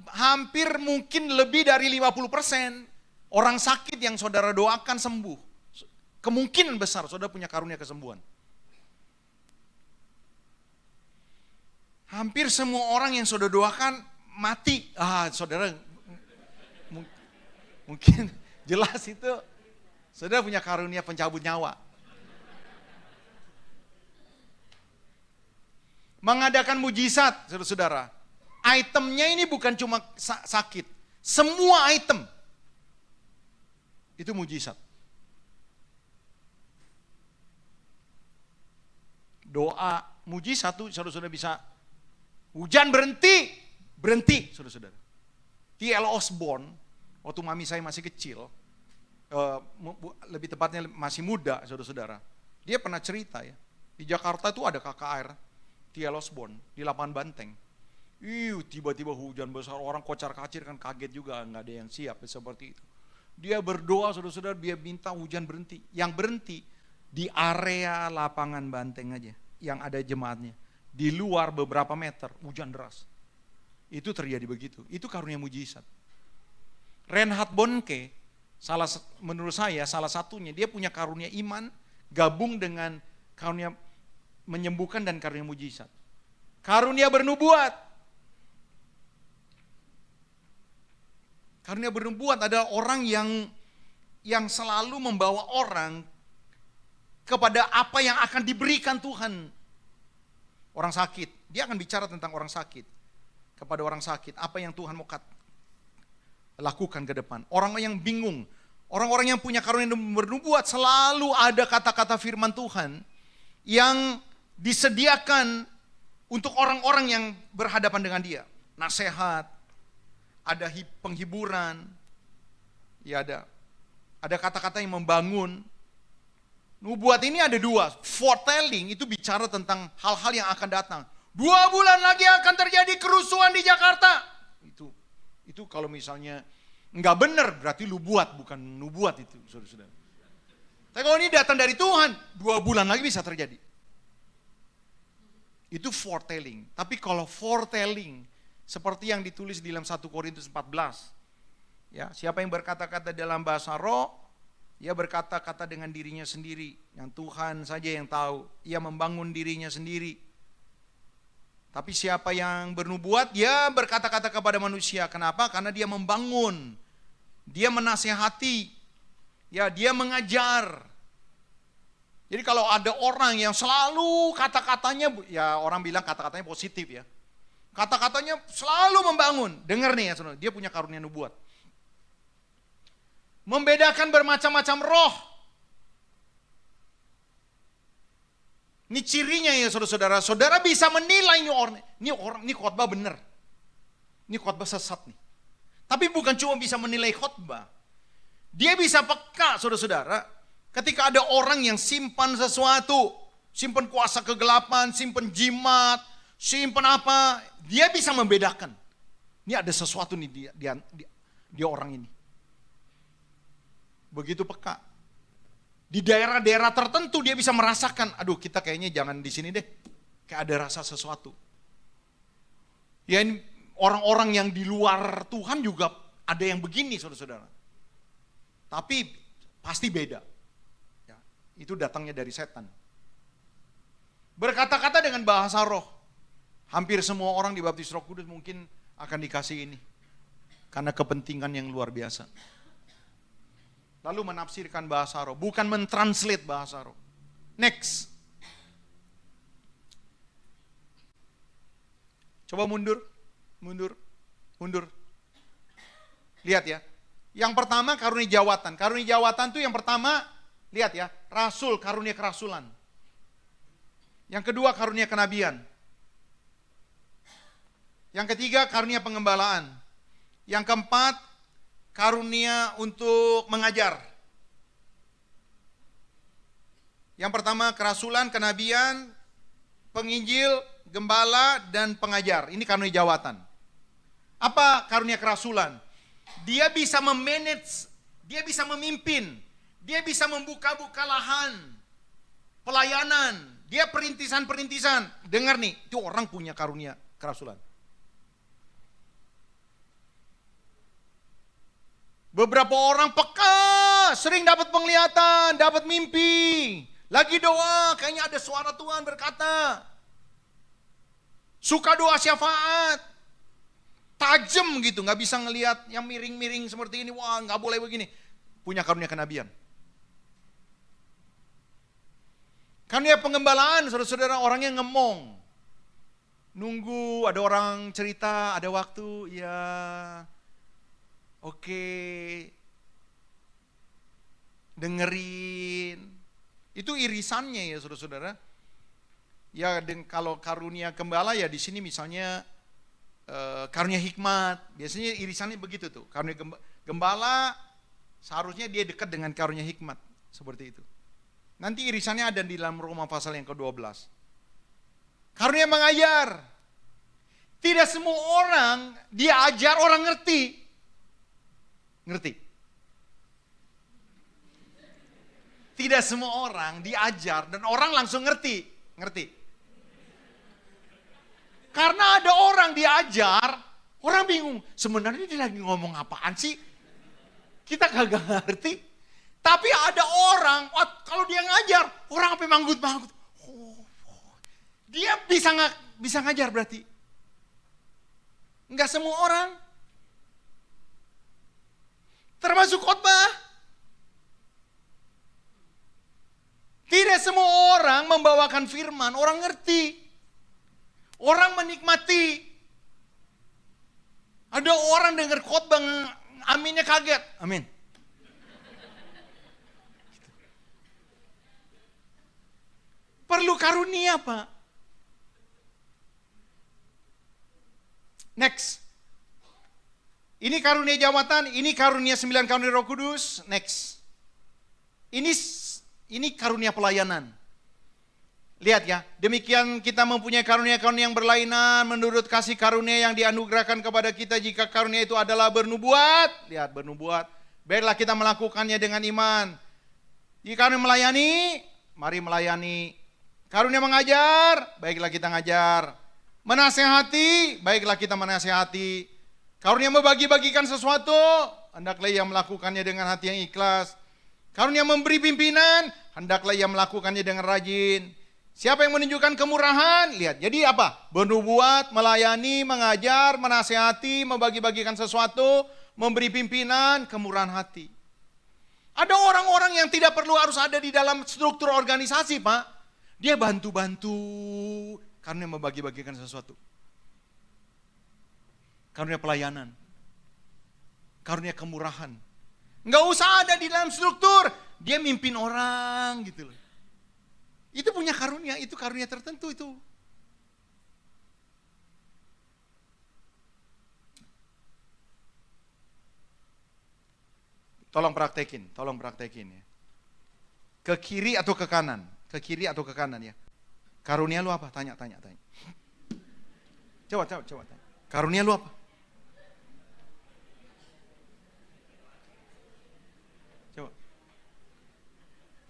Hampir mungkin lebih dari 50% orang sakit yang saudara doakan sembuh. Kemungkinan besar saudara punya karunia kesembuhan. Hampir semua orang yang saudara doakan mati. Saudara mungkin jelas itu saudara punya karunia pencabut nyawa. Mengadakan mujizat, saudara-saudara. Itemnya ini bukan cuma sakit. Semua item itu mujizat. Doa mujizat tuh saudara-saudara bisa. Hujan berhenti, saudara-saudara. T.L. Osborne, waktu mami saya masih kecil, lebih tepatnya masih muda, saudara-saudara. Dia pernah cerita ya, di Jakarta itu ada KKR, T.L. Osborne, di lapangan Banteng. Tiba-tiba hujan besar, orang kocar-kacir kan kaget juga, nggak ada yang siap seperti itu. Dia berdoa, saudara-saudara, dia minta hujan berhenti. Yang berhenti di area lapangan Banteng aja, yang ada jemaatnya. Di luar beberapa meter, hujan deras. Itu terjadi begitu. Itu karunia mujizat. Reinhard Bonnke, menurut saya salah satunya, dia punya karunia iman, gabung dengan karunia menyembuhkan dan karunia mujizat. Karunia bernubuat. Karunia bernubuat adalah orang yang selalu membawa orang kepada apa yang akan diberikan Tuhan. Orang sakit, dia akan bicara tentang orang sakit. Kepada orang sakit, apa yang Tuhan mau lakukan ke depan. Orang yang bingung, orang-orang yang punya karunia bernubuat selalu ada kata-kata firman Tuhan yang disediakan untuk orang-orang yang berhadapan dengan dia. Nasihat, ada penghiburan, ya ada kata-kata yang membangun. Nubuat ini ada 2, foretelling itu bicara tentang hal-hal yang akan datang. 2 bulan lagi akan terjadi kerusuhan di Jakarta. Itu kalau misalnya nggak benar berarti lu buat, bukan nubuat itu, saudara-saudara. Tapi kalau ini datang dari Tuhan, 2 bulan lagi bisa terjadi. Itu foretelling. Tapi kalau foretelling seperti yang ditulis di dalam 1 Korintus 14, ya, siapa yang berkata-kata dalam bahasa roh, ia berkata-kata dengan dirinya sendiri, yang Tuhan saja yang tahu. Ia membangun dirinya sendiri. Tapi siapa yang bernubuat, dia berkata-kata kepada manusia. Kenapa? Karena dia membangun. Dia menasihati. Ya, dia mengajar. Jadi kalau ada orang yang selalu kata-katanya, ya orang bilang kata-katanya positif ya. Kata-katanya selalu membangun. Dengar nih ya saudara, dia punya karunia nubuat. Membedakan bermacam-macam roh. Ini cirinya ya saudara-saudara. Saudara bisa menilai ini khotbah benar. Ini khotbah sesat nih. Tapi bukan cuma bisa menilai khotbah. Dia bisa peka saudara-saudara. Ketika ada orang yang simpan sesuatu. Simpan kuasa kegelapan, simpan jimat, simpan apa. Dia bisa membedakan. Ini ada sesuatu nih dia orang ini. Begitu peka. Di daerah-daerah tertentu dia bisa merasakan, aduh kita kayaknya jangan di sini deh. Kayak ada rasa sesuatu. Ya ini orang-orang yang di luar Tuhan juga ada yang begini saudara-saudara. Tapi pasti beda. Ya, itu datangnya dari setan. Berkata-kata dengan bahasa roh. Hampir semua orang dibaptis Roh Kudus mungkin akan dikasih ini. Karena kepentingan yang luar biasa. Lalu menafsirkan bahasa roh, bukan mentranslate bahasa roh. Next. Coba mundur, mundur, mundur. Lihat ya. Yang pertama karunia jawatan. Karunia jawatan itu yang pertama, lihat ya, rasul, karunia kerasulan. Yang kedua karunia kenabian. Yang ketiga karunia pengembalaan. Yang keempat karunia untuk mengajar. Yang pertama kerasulan, kenabian, penginjil, gembala, dan pengajar. Ini karunia jawatan. Apa karunia kerasulan? Dia bisa memanage, dia bisa memimpin, dia bisa membuka-buka lahan, pelayanan, dia perintisan-perintisan. Dengar nih, itu orang punya karunia kerasulan. Beberapa orang peka, sering dapat penglihatan, dapat mimpi. Lagi doa, kayaknya ada suara Tuhan berkata. Suka doa syafaat. Tajam gitu, nggak bisa ngelihat yang miring-miring seperti ini. Wah, nggak boleh begini. Punya karunia kenabian. Karunia pengembalaan, saudara-saudara, orangnya ngemong. Nunggu, ada orang cerita, ada waktu, ya oke. Dengerin. Itu irisannya ya, saudara-saudara. Ya, kalau karunia gembala ya di sini misalnya karunia hikmat, biasanya irisannya begitu tuh. Karunia gembala seharusnya dia dekat dengan karunia hikmat, seperti itu. Nanti irisannya ada di dalam Roma pasal yang ke-12. Karunia mengajar. Tidak semua orang diajar orang ngerti. Ngerti? Tidak semua orang diajar dan orang langsung ngerti. Ngerti? Karena ada orang diajar, orang bingung. Sebenarnya dia lagi ngomong apaan sih? Kita kagak ngerti. Tapi ada orang, kalau dia ngajar, orang sampai manggut-manggut. Dia bisa ngajar berarti. Enggak semua orang. Termasuk khotbah. Tidak semua orang membawakan firman, orang ngerti. Orang menikmati. Ada orang dengar khotbah, aminnya kaget. Amin. Perlu karunia, Pak. Next. Ini karunia jawatan, ini karunia 9 karunia Roh Kudus. Next. Ini karunia pelayanan. Lihat ya, demikian kita mempunyai karunia-karunia yang berlainan menurut kasih karunia yang dianugerahkan kepada kita jika karunia itu adalah bernubuat. Lihat, bernubuat. Baiklah kita melakukannya dengan iman. Jika karunia melayani, mari melayani. Karunia mengajar, baiklah kita ngajar. Menasehati, baiklah kita menasehati. Karunia membagi-bagikan sesuatu, hendaklah ia melakukannya dengan hati yang ikhlas. Karunia memberi pimpinan, hendaklah ia melakukannya dengan rajin. Siapa yang menunjukkan kemurahan? Lihat, jadi apa? Bernubuat, melayani, mengajar, menasehati, membagi-bagikan sesuatu, memberi pimpinan, kemurahan hati. Ada orang-orang yang tidak perlu harus ada di dalam struktur organisasi, Pak. Dia bantu-bantu karena membagi-bagikan sesuatu. Karunia pelayanan. Karunia kemurahan. Enggak usah ada di dalam struktur. Dia mimpin orang gitu loh. Itu punya karunia, itu karunia tertentu itu. Tolong praktekin ya. Ke kiri atau ke kanan? Ke kiri atau ke kanan ya. Karunia lu apa? Tanya. Coba tanya. Karunia lu apa? Coba.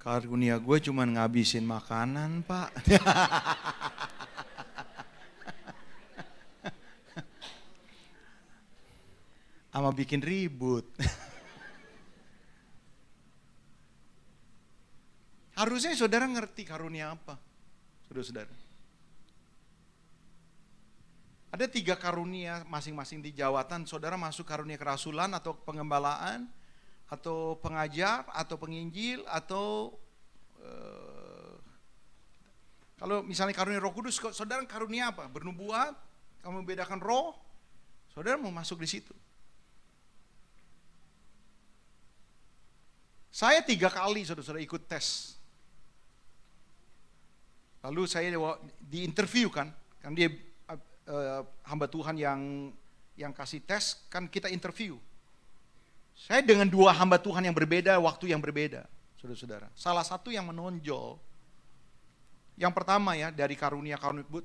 Karunia gue cuma ngabisin makanan, Pak. Sama bikin ribut. Harusnya saudara ngerti karunia apa, saudara-saudara. Ada 3 karunia masing-masing di jawatan. Saudara masuk karunia kerasulan atau pengembalaan, atau pengajar, atau penginjil, atau kalau misalnya karunia Roh Kudus, saudara karunia apa? Bernubuat, kamu membedakan roh, saudara mau masuk di situ. Saya 3 kali saudara ikut tes. Lalu saya diinterview kan dia hamba Tuhan yang kasih tes, kan kita interview. Saya dengan 2 hamba Tuhan yang berbeda, waktu yang berbeda, saudara-saudara. Salah satu yang menonjol, yang pertama ya, dari karunia,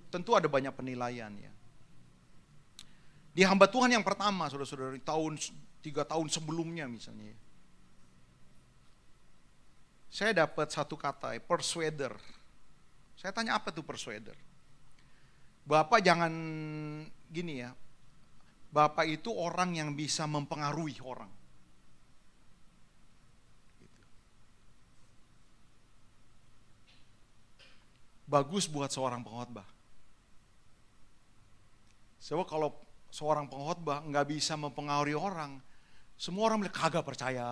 tentu ada banyak penilaian ya. Di hamba Tuhan yang pertama, saudara-saudara, 3 tahun sebelumnya misalnya, saya dapat satu kata, persuader. Saya tanya apa tuh persuader? Bapak jangan gini ya, Bapak itu orang yang bisa mempengaruhi orang. Gitu. Bagus buat seorang pengkhotbah. Sebab kalau seorang pengkhotbah nggak bisa mempengaruhi orang, semua orang bilang kagak percaya.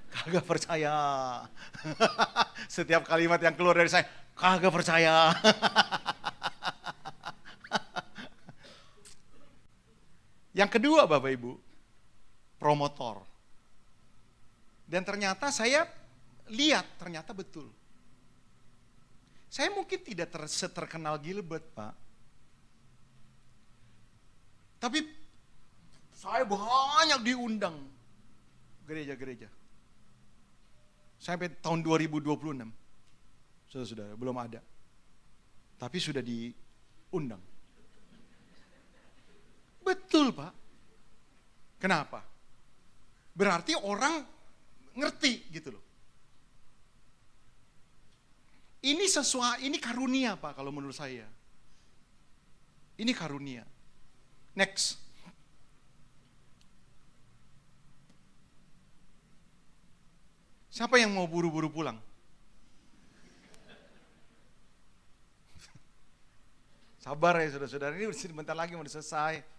Kagak percaya. Setiap kalimat yang keluar dari saya, kagak percaya. Yang kedua Bapak Ibu, promotor. Dan ternyata saya lihat, ternyata betul. Saya mungkin tidak seterkenal Gilbert, Pak. Tapi saya banyak diundang gereja-gereja. Sampai tahun 2026, saudara-saudara, belum ada. Tapi sudah diundang. Betul Pak. Kenapa? Berarti orang ngerti gitu loh. Ini karunia Pak kalau menurut saya. Ini karunia. Next. Siapa yang mau buru-buru pulang? Sabar ya saudara-saudara, ini sebentar lagi mau selesai.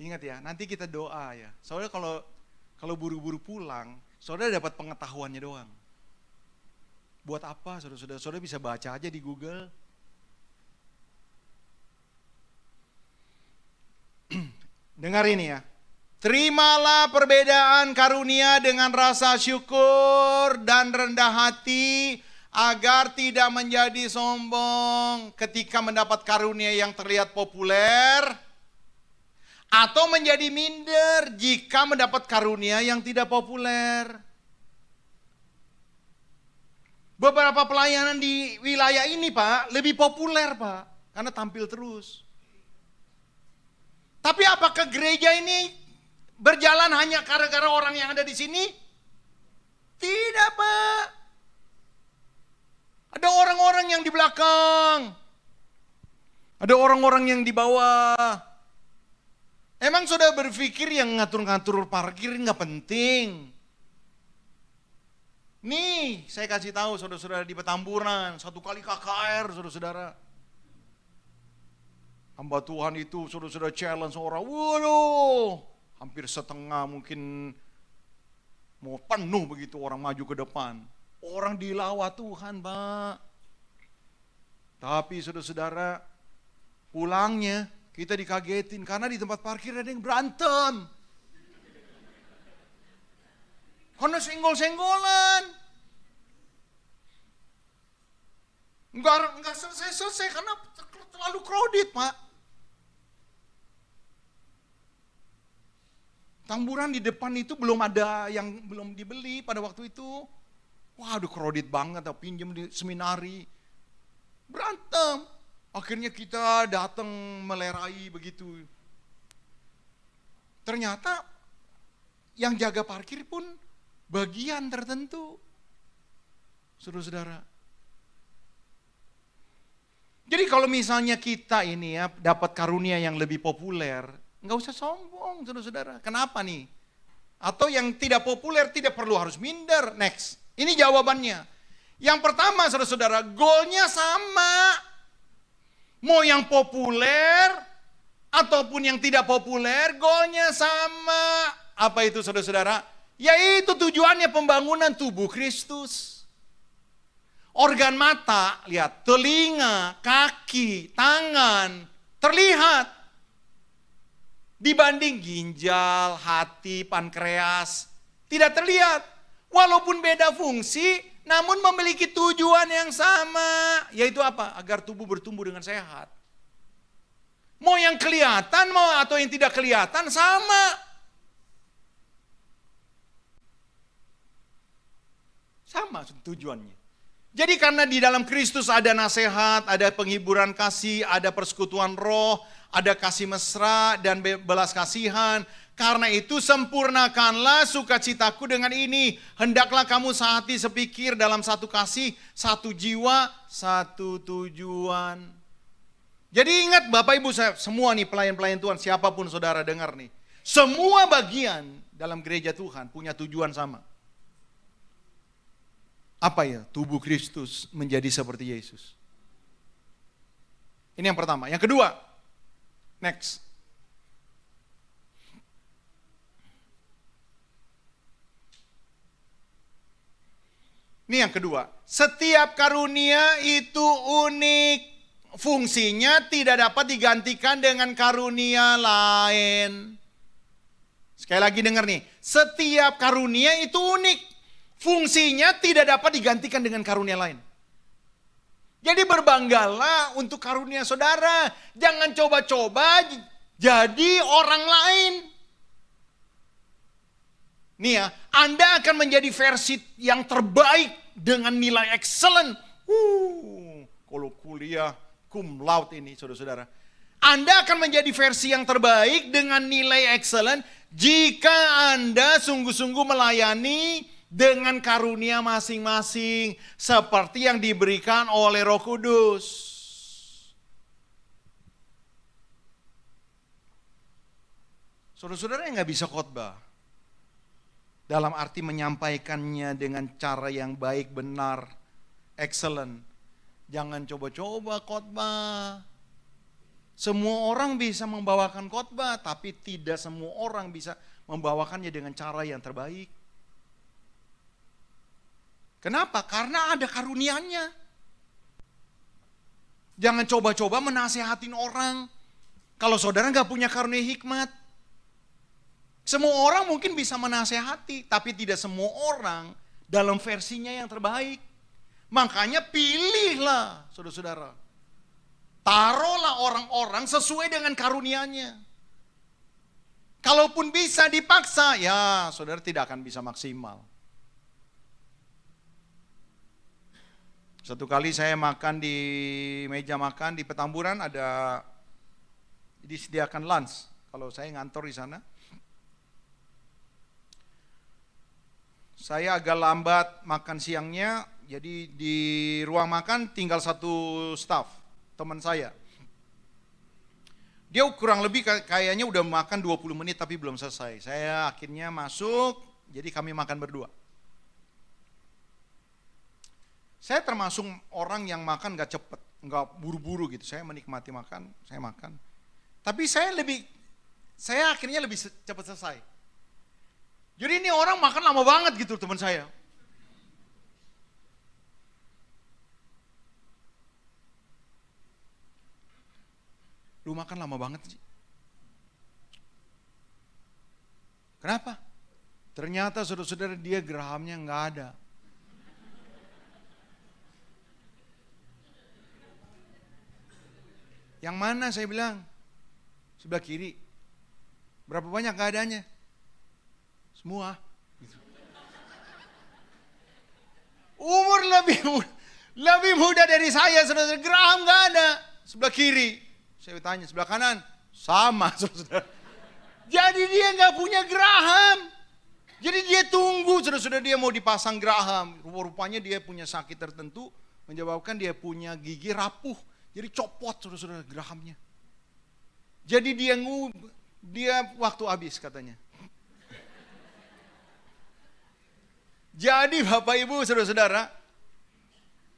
Ingat ya, nanti kita doa ya. Soalnya kalau buru-buru pulang, saudara dapat pengetahuannya doang. Buat apa saudara-saudara? Saudara bisa baca aja di Google. Dengar ini ya. Terimalah perbedaan karunia dengan rasa syukur dan rendah hati, agar tidak menjadi sombong ketika mendapat karunia yang terlihat populer, atau menjadi minder jika mendapat karunia yang tidak populer. Beberapa pelayanan di wilayah ini Pak, lebih populer Pak, karena tampil terus. Tapi apakah gereja ini berjalan hanya gara-gara orang yang ada di sini? Tidak Pak. Ada orang-orang yang di belakang. Ada orang-orang yang di bawah. Emang saudara berpikir yang ngatur-ngatur parkir nggak penting? Nih, saya kasih tahu saudara-saudara di Petamburan, 1 kali KKR saudara-saudara. Hamba Tuhan itu saudara-saudara challenge orang, waduh, hampir setengah mungkin mau penuh begitu orang maju ke depan. Orang dilawa Tuhan Pak. Tapi saudara-saudara, pulangnya kita dikagetin karena di tempat parkir ada yang berantem. Karena senggol-senggolan. Enggak selesai-selesai karena terlalu crowded Pak. Tamburan di depan itu belum ada yang belum dibeli pada waktu itu. Waduh crowded banget, pinjam di seminari. Berantem. Akhirnya kita datang melerai begitu. Ternyata yang jaga parkir pun bagian tertentu. Saudara-saudara. Jadi kalau misalnya kita ini ya dapat karunia yang lebih populer, nggak usah sombong saudara-saudara. Kenapa nih? Atau yang tidak populer tidak perlu harus minder. Next. Ini jawabannya. Yang pertama saudara-saudara, goalnya sama. Mau yang populer ataupun yang tidak populer, goalnya sama. Apa itu saudara-saudara? Yaitu tujuannya pembangunan tubuh Kristus. Organ mata, lihat, telinga, kaki, tangan, terlihat. Dibanding ginjal, hati, pankreas, tidak terlihat. Walaupun beda fungsi, namun memiliki tujuan yang sama. Yaitu apa? Agar tubuh bertumbuh dengan sehat. Mau yang kelihatan, mau atau yang tidak kelihatan, sama. Sama tujuannya. Jadi karena di dalam Kristus ada nasihat, ada penghiburan kasih, ada persekutuan roh, ada kasih mesra dan belas kasihan. Karena itu sempurnakanlah sukacitaku dengan ini. Hendaklah kamu sehati sepikir dalam satu kasih, satu jiwa, satu tujuan. Jadi ingat Bapak Ibu saya, semua nih pelayan-pelayan Tuhan, siapapun saudara dengar nih. Semua bagian dalam gereja Tuhan punya tujuan sama. Apa ya? Tubuh Kristus menjadi seperti Yesus. Ini yang pertama. Yang kedua, next. Ini yang kedua. Setiap karunia itu unik. Fungsinya tidak dapat digantikan dengan karunia lain. Sekali lagi dengar nih. Setiap karunia itu unik. Fungsinya tidak dapat digantikan dengan karunia lain. Jadi berbanggalah untuk karunia saudara. Jangan coba-coba jadi orang lain. Nih ya, Anda akan menjadi versi yang terbaik dengan nilai excellent. Kalau kuliah cum laude ini saudara-saudara. Anda akan menjadi versi yang terbaik dengan nilai excellent jika Anda sungguh-sungguh melayani dengan karunia masing-masing seperti yang diberikan oleh Roh Kudus. Saudara-saudara yang gak bisa khotbah dalam arti menyampaikannya dengan cara yang baik, benar, excellent. Jangan coba-coba khotbah. Semua orang bisa membawakan khotbah, tapi tidak semua orang bisa membawakannya dengan cara yang terbaik. Kenapa? Karena ada karunianya. Jangan coba-coba menasehatin orang. Kalau saudara gak punya karunia hikmat. Semua orang mungkin bisa menasehati, tapi tidak semua orang dalam versinya yang terbaik. Makanya pilihlah saudara-saudara. Taruhlah orang-orang sesuai dengan karunianya. Kalaupun bisa dipaksa, ya saudara tidak akan bisa maksimal. Satu kali saya makan di meja makan di Petamburan, ada disediakan lunch. Kalau saya ngantor di sana, saya agak lambat makan siangnya. Jadi di ruang makan tinggal satu staff, teman saya. Dia kurang lebih kayaknya udah makan 20 menit tapi belum selesai. Saya akhirnya masuk, jadi kami makan berdua. Saya termasuk orang yang makan gak cepet, gak buru-buru gitu. Saya menikmati makan, saya makan. Tapi saya akhirnya lebih cepat selesai. Jadi ini orang makan lama banget gitu teman saya. Lu makan lama banget sih. Kenapa? Ternyata saudara-saudara dia gerahamnya gak ada. Yang mana saya bilang? Sebelah kiri. Berapa banyak keadaannya? Semua. Umur lebih muda dari saya, saudara. Geraham gak ada. Sebelah kiri. Saya tanya, sebelah kanan? Sama, saudara. Jadi dia gak punya geraham. Jadi dia tunggu, saudara-saudara, dia mau dipasang geraham. Rupanya dia punya sakit tertentu, menyebabkan dia punya gigi rapuh. Jadi copot saudara-saudara gerahamnya. Jadi dia waktu habis katanya. Jadi Bapak Ibu saudara-saudara,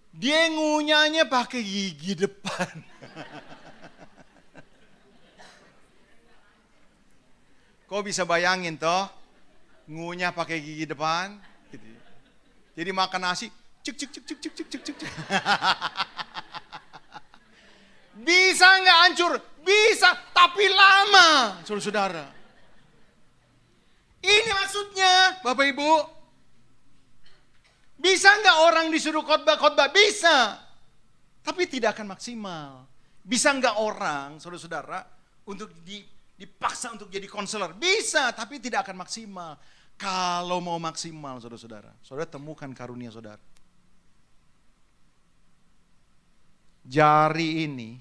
dia ngunyahnya pakai gigi depan. Kok bisa bayangin toh? Ngunyah pakai gigi depan. Gitu. Jadi makan nasi, Cek cek cek cek cek cek cek cek. Bisa nggak hancur? Bisa, tapi lama, saudara-saudara. Ini maksudnya, Bapak Ibu. Bisa nggak orang disuruh khotbah? Bisa. Tapi tidak akan maksimal. Bisa nggak orang, saudara-saudara, untuk dipaksa untuk jadi konselor? Bisa, tapi tidak akan maksimal. Kalau mau maksimal, saudara-saudara, saudara temukan karunia saudara. Jari ini,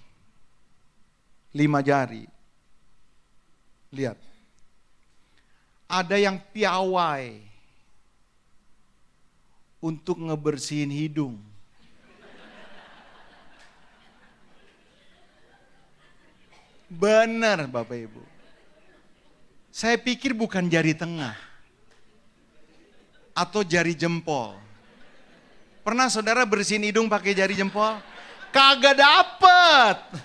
5 jari. Lihat. Ada yang piawai untuk ngebersihin hidung. Benar Bapak Ibu. Saya pikir bukan jari tengah. Atau jari jempol. Pernah saudara bersihin hidung pakai jari jempol? Kagak dapet.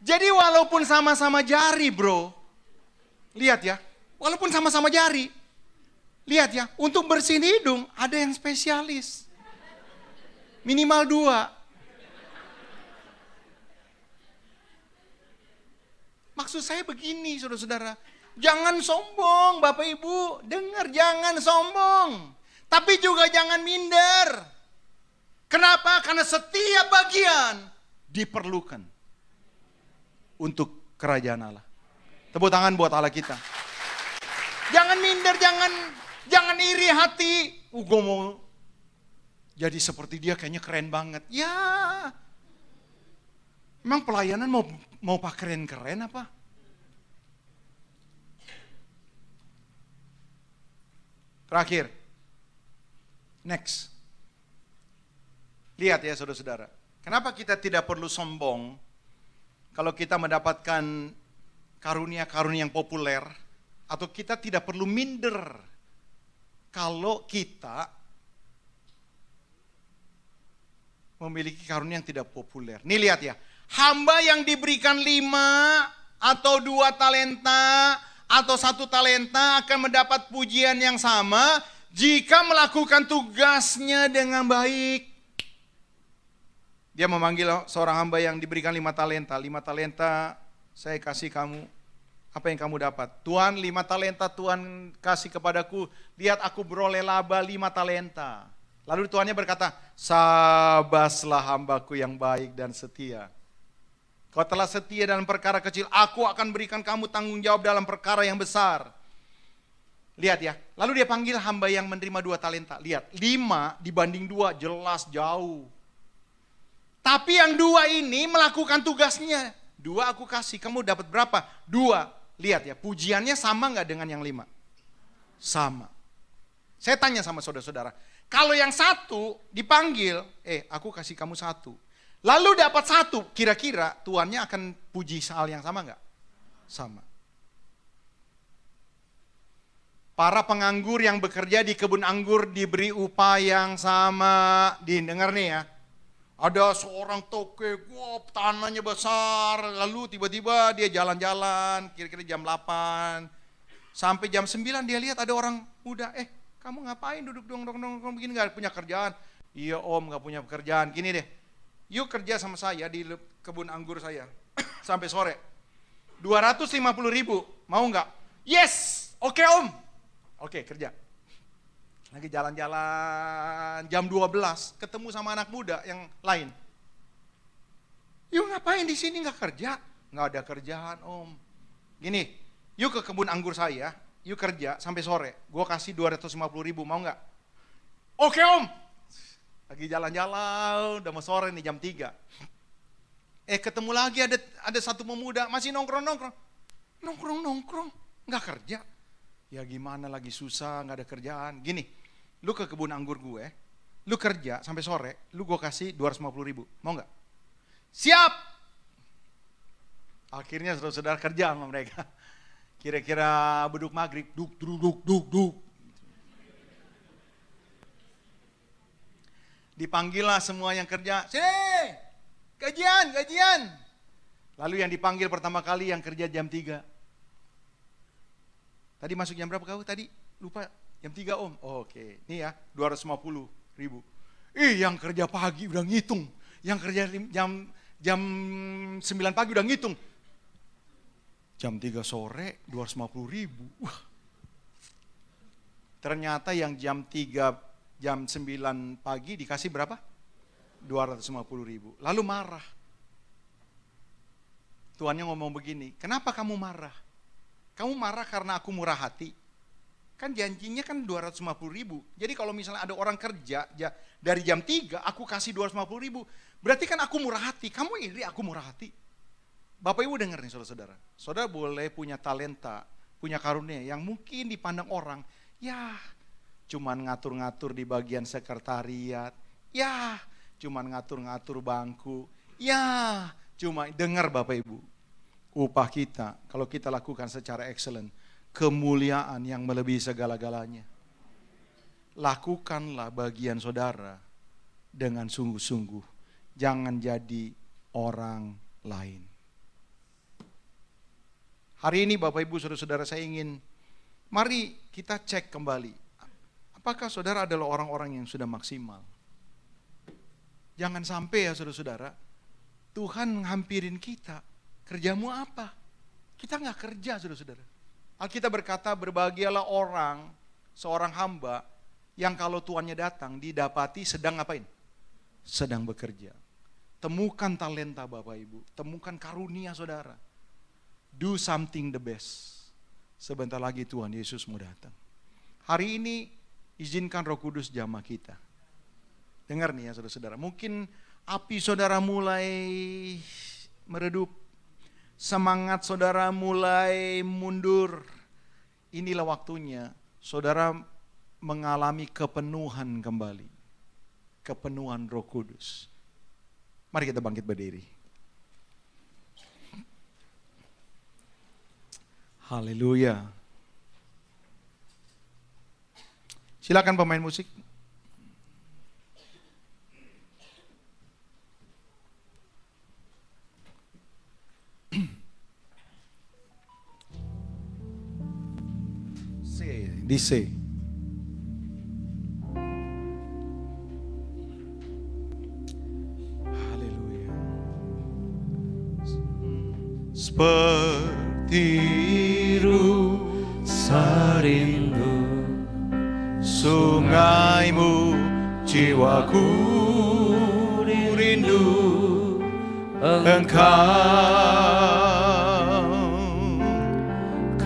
Jadi walaupun sama-sama jari bro. Lihat ya. Walaupun sama-sama jari. Lihat ya. Untuk bersihin hidung ada yang spesialis. Minimal 2. Maksud saya begini saudara-saudara. Jangan sombong Bapak Ibu. Dengar, jangan sombong. Tapi juga jangan minder. Kenapa? Karena setiap bagian diperlukan. Untuk kerajaan Allah. Tepuk tangan buat Allah kita. Jangan minder, jangan iri hati. Gue mau jadi seperti dia kayaknya keren banget. Ya. Emang pelayanan mau pak keren-keren apa? Terakhir. Next. Lihat ya saudara-saudara. Kenapa kita tidak perlu sombong kalau kita mendapatkan karunia-karunia yang populer, atau kita tidak perlu minder kalau kita memiliki karunia yang tidak populer. Nih lihat ya, hamba yang diberikan 5 atau 2 talenta atau 1 talenta akan mendapat pujian yang sama jika melakukan tugasnya dengan baik. Dia memanggil seorang hamba yang diberikan 5 talenta. 5 talenta saya kasih kamu. Apa yang kamu dapat? Tuhan 5 talenta Tuhan kasih kepadaku. Lihat aku beroleh laba 5 talenta. Lalu Tuhannya berkata, sabaslah hambaku yang baik dan setia. Kau telah setia dalam perkara kecil, aku akan berikan kamu tanggung jawab dalam perkara yang besar. Lihat ya, lalu dia panggil hamba yang menerima 2 talenta. Lihat, 5 dibanding 2 jelas jauh. Tapi yang 2 ini melakukan tugasnya. 2 aku kasih, kamu dapat berapa? 2. Lihat ya, pujiannya sama gak dengan yang 5? Sama. Saya tanya sama saudara-saudara, kalau yang 1 dipanggil, aku kasih kamu 1. Lalu dapat 1, kira-kira tuannya akan puji hal yang sama gak? Sama. Para penganggur yang bekerja di kebun anggur diberi upah yang sama. Dengar nih ya. Ada seorang toke, tanahnya besar, lalu tiba-tiba dia jalan-jalan, kira-kira jam 8. Sampai jam 9 dia lihat ada orang muda, kamu ngapain duduk dong begini, gak punya kerjaan? Iya om, gak punya pekerjaan, gini deh, yuk kerja sama saya di kebun anggur saya, sampai sore. 250.000, mau gak? Yes, oke om. Oke, kerja. Lagi jalan-jalan, jam 12, ketemu sama anak muda yang lain. Yuk ngapain di sini nggak kerja? Nggak ada kerjaan om. Gini, yuk ke kebun anggur saya, yuk kerja sampai sore. Gue kasih 250.000, mau nggak? Oke om. Lagi jalan-jalan, udah mau sore nih jam 3. Ketemu lagi ada satu pemuda, masih nongkrong, nggak kerja. Ya gimana lagi susah, nggak ada kerjaan. Gini, lu ke kebun anggur gue, lu kerja sampai sore, lu gue kasih 250.000, mau nggak? Siap. Akhirnya saudara-saudara kerja sama mereka. Kira-kira beduk maghrib, duk. Dipanggillah semua yang kerja, sini, gajian. Lalu yang dipanggil pertama kali yang kerja jam 3. Tadi masuk jam berapa kau tadi? Lupa Jam 3 Om, oke. Ini ya 250 ribu. Yang kerja pagi udah ngitung. Yang kerja jam 9 pagi udah ngitung. Jam 3 sore 250 ribu. Wah. Ternyata yang jam 9 pagi dikasih berapa? 250 ribu. Lalu marah. Tuannya ngomong begini, kenapa kamu marah? Kamu marah karena aku murah hati. Kan janjinya kan 250 ribu. Jadi kalau misalnya ada orang kerja dari jam 3, aku kasih 250 ribu. Berarti kan aku murah hati. Kamu iri aku murah hati. Bapak Ibu dengar nih saudara-saudara. Saudara boleh punya talenta, punya karunia yang mungkin dipandang orang, ya cuman ngatur-ngatur di bagian sekretariat. Ya cuman ngatur-ngatur bangku. Ya cuma dengar Bapak Ibu. Upah kita kalau kita lakukan secara excellent, kemuliaan yang melebihi segala-galanya. Lakukanlah bagian saudara dengan sungguh-sungguh. Jangan jadi orang lain. Hari ini Bapak Ibu saudara-saudara saya ingin, mari kita cek kembali. Apakah saudara adalah orang-orang yang sudah maksimal? Jangan sampai ya saudara-saudara, Tuhan menghampirin kita. Kerjamu apa? Kita nggak kerja saudara-saudara. Alkitab berkata berbahagialah orang, seorang hamba yang kalau tuannya datang didapati sedang ngapain? Sedang bekerja. Temukan talenta Bapak Ibu, temukan karunia saudara. Do something the best. Sebentar lagi Tuhan Yesus mau datang. Hari ini izinkan Roh Kudus jamah kita. Dengar nih ya saudara-saudara, mungkin api saudara mulai meredup. Semangat saudara mulai mundur. Inilah waktunya saudara mengalami kepenuhan kembali. Kepenuhan Roh Kudus. Mari kita bangkit berdiri. Haleluya. Silakan pemain musik. Di C. Haleluya. Seperti rusa rindu sungaimu, jiwaku rindu Engkau.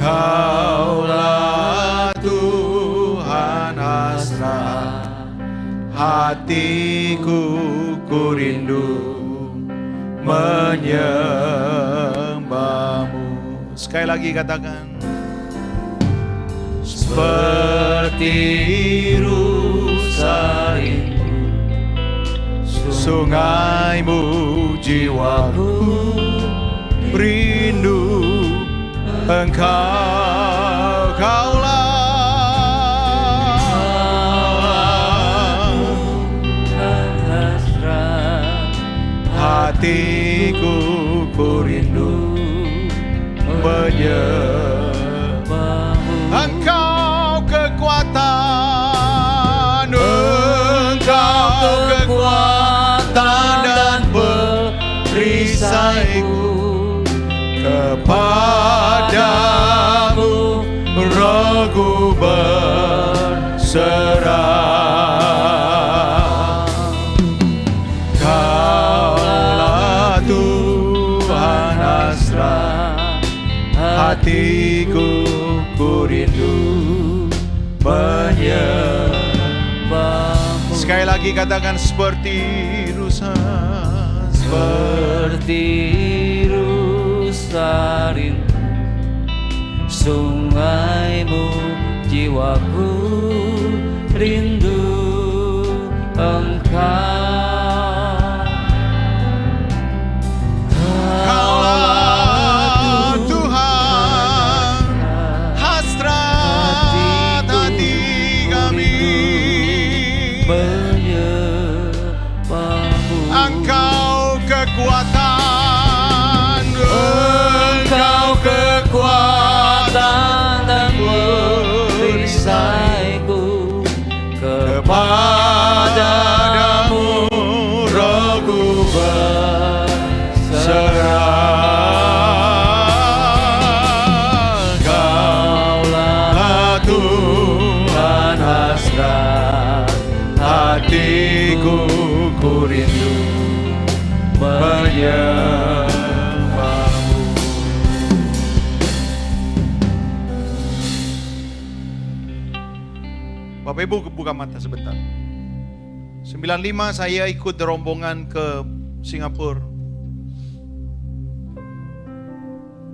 Kaulah Tuhan hasrat hatiku, ku rindu menyembahmu. Sekali lagi katakan. Seperti rusa rindu sungaimu, jiwaku rindu Engkau. Kaulah hasrat hatiku, ku rindu menyembahmu. Engkau kekuatan, Engkau kekuatan dan perisaiku. Kepadamu rohku berserah. Kaulah Tuhan hasrat hatiku, ku rindu menyembahmu. Sekali lagi katakan seperti rusa. Seperti rusa rindu sungaimu, jiwaku rindu Engkau. Kaulah Tuhan hasrat hati kami, menyembahmu. Engkau kekuatan, Engkau kekuatan dan perisaiku. rindu menyembahmu. Bapak Ibu buka mata sebentar. 95 saya ikut rombongan ke Singapura.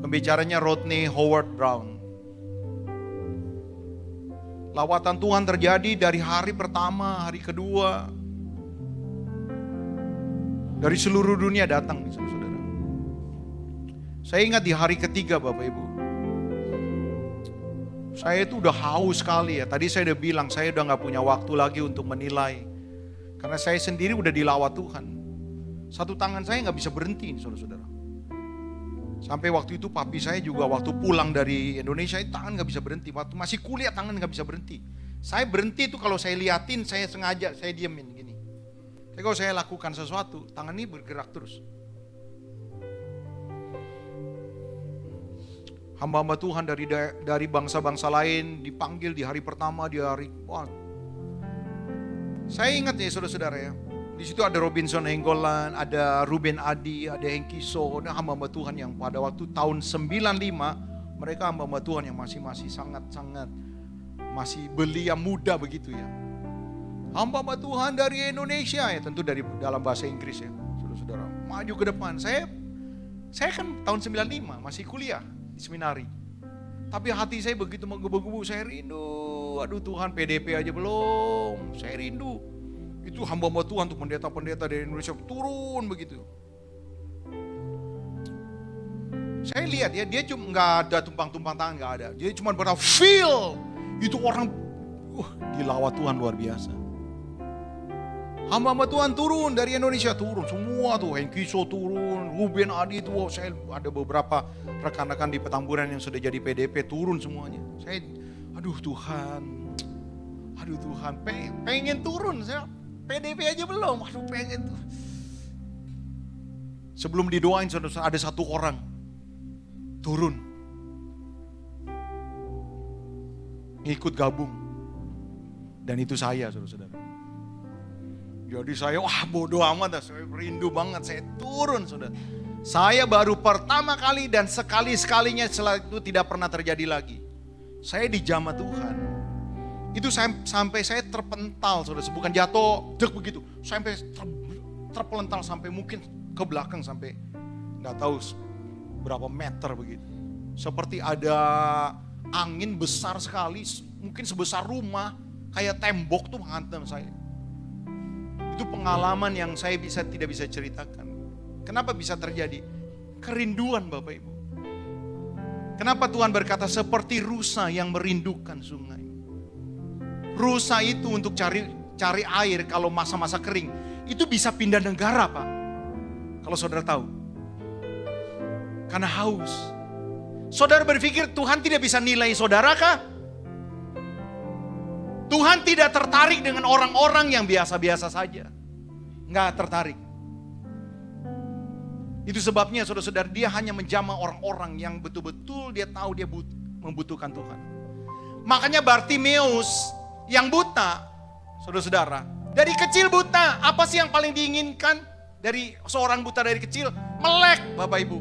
Pembicaranya Rodney Howard Brown. Lawatan Tuhan terjadi dari hari pertama, hari kedua. Dari seluruh dunia datang, saudara-saudara. Saya ingat di hari ketiga, Bapak Ibu. Saya itu udah haus sekali ya. Tadi saya udah bilang, saya udah gak punya waktu lagi untuk menilai. Karena saya sendiri udah dilawat Tuhan. Satu tangan saya gak bisa berhenti, saudara-saudara. Sampai waktu itu papi saya juga waktu pulang dari Indonesia, tangan gak bisa berhenti. Waktu masih kuliah tangan gak bisa berhenti. Saya berhenti itu kalau saya liatin, saya sengaja, saya diemin gini. Tapi kalau saya lakukan sesuatu, tangan ini bergerak terus. Hamba-hamba Tuhan dari bangsa-bangsa lain dipanggil di hari pertama, di hari... Wah. Saya ingat ya saudara-saudara ya. Di situ ada Robinson Henggolan, ada Ruben Adi, ada Hengki So, ada hamba-hamba Tuhan yang pada waktu tahun 95, mereka hamba-hamba Tuhan yang masih sangat-sangat masih belia muda begitu ya. Hamba-hamba Tuhan dari Indonesia ya, tentu dari dalam bahasa Inggris ya, saudara-saudara. Maju ke depan. Saya kan tahun 95 masih kuliah di seminari. Tapi hati saya begitu menggebu-gebu, saya rindu. Aduh Tuhan, PDP aja belum, saya rindu. Itu hamba-hamba Tuhan tuh, pendeta-pendeta dari Indonesia turun begitu. Saya lihat ya, dia cuma nggak ada tumpang-tumpang tangan, nggak ada. Dia cuma berkata feel, itu orang dilawat Tuhan luar biasa. Hamba-hamba Tuhan turun dari Indonesia, turun semua tuh, Hengki So turun, Ruben Adi tuh, saya ada beberapa rekan-rekan di Petamburan yang sudah jadi PDP turun semuanya. Saya, aduh Tuhan, pengen turun saya. PDP aja belum, aduh pengen tuh. Sebelum didoain saudara, ada satu orang turun, ngikut gabung, dan itu saya saudara-saudara. Jadi saya bodoh amat, saya rindu banget, saya turun saudara. Saya baru pertama kali dan sekali-sekalinya setelah itu tidak pernah terjadi lagi. Saya dijamah Tuhan. Itu sampai saya terpental, saudara, bukan jatuh, dek begitu, sampai terpelental sampai mungkin ke belakang sampai nggak tahu berapa meter begitu. Seperti ada angin besar sekali, mungkin sebesar rumah, kayak tembok tuh menghantam saya. Itu pengalaman yang saya tidak bisa ceritakan. Kenapa bisa terjadi? Kerinduan Bapak Ibu. Kenapa Tuhan berkata seperti rusa yang merindukan sungai? Rusa itu untuk cari air kalau masa-masa kering, itu bisa pindah negara Pak. Kalau saudara tahu. Karena haus. Saudara berpikir Tuhan tidak bisa nilai saudara kah? Tuhan tidak tertarik dengan orang-orang yang biasa-biasa saja. Enggak tertarik. Itu sebabnya saudara-saudara, dia hanya menjamah orang-orang yang betul-betul dia tahu dia membutuhkan Tuhan. Makanya Bartimeus yang buta, saudara-saudara, dari kecil buta, apa sih yang paling diinginkan dari seorang buta dari kecil? Melek, Bapak Ibu.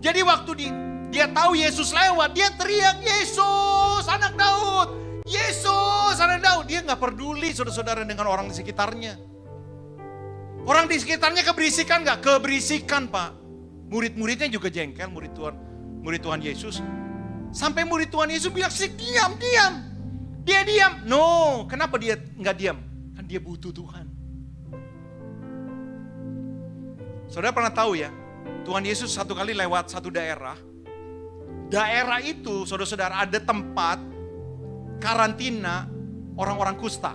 Jadi waktu dia tahu Yesus lewat, dia teriak, Yesus anak Daud, Yesus anak Daud. Dia gak peduli saudara-saudara dengan orang di sekitarnya. Orang di sekitarnya keberisikan gak? Keberisikan Pak. Murid-muridnya juga jengkel, murid Tuhan Yesus. Sampai murid Tuhan Yesus bilang, diam. Dia diam. No, kenapa dia nggak diam? Kan dia butuh Tuhan. Saudara pernah tahu ya, Tuhan Yesus satu kali lewat satu daerah. Daerah itu, saudara-saudara, ada tempat karantina orang-orang kusta.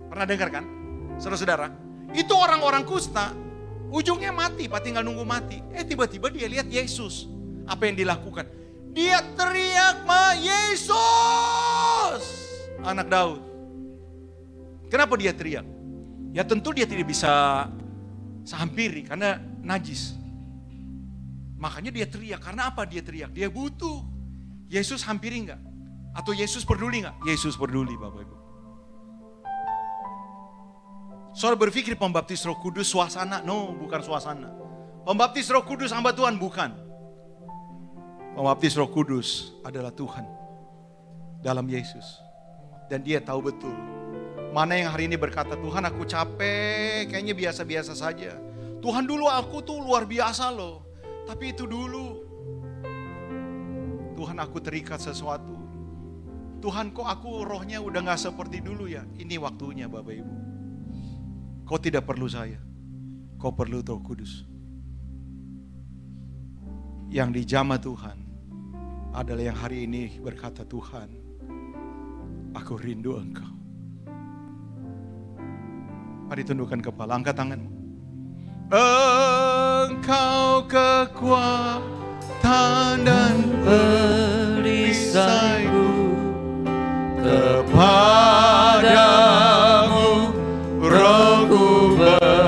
Pernah dengar kan? Saudara-saudara, itu orang-orang kusta, ujungnya mati, Pak, tinggal nunggu mati. Tiba-tiba dia lihat Yesus. Apa yang dilakukan? Dia teriak, Yesus! Anak Daud. Kenapa dia teriak? Ya tentu dia tidak bisa hampiri karena najis. Makanya dia teriak. Karena apa dia teriak? Dia butuh. Yesus hampiri enggak? Atau Yesus peduli enggak? Yesus peduli Bapak Ibu. Saudara berpikir pembaptis Roh Kudus suasana? No, bukan suasana. Pembaptis Roh Kudus hamba Tuhan? Bukan. Pembaptis Roh Kudus adalah Tuhan dalam Yesus. Dan dia tahu betul mana yang hari ini berkata, Tuhan aku capek, kayaknya biasa-biasa saja. Tuhan dulu aku tuh luar biasa loh. Tapi itu dulu. Tuhan aku terikat sesuatu. Tuhan kok aku rohnya udah gak seperti dulu ya. Ini waktunya Bapak Ibu. Kau tidak perlu saya. Kau perlu Roh Kudus. Yang dijamah Tuhan adalah yang hari ini berkata, Tuhan aku rindu Engkau. Mari tundukkan kepala, angkat tanganmu. Engkau kekuatan dan perisaiku, kepadamu rohku berserah.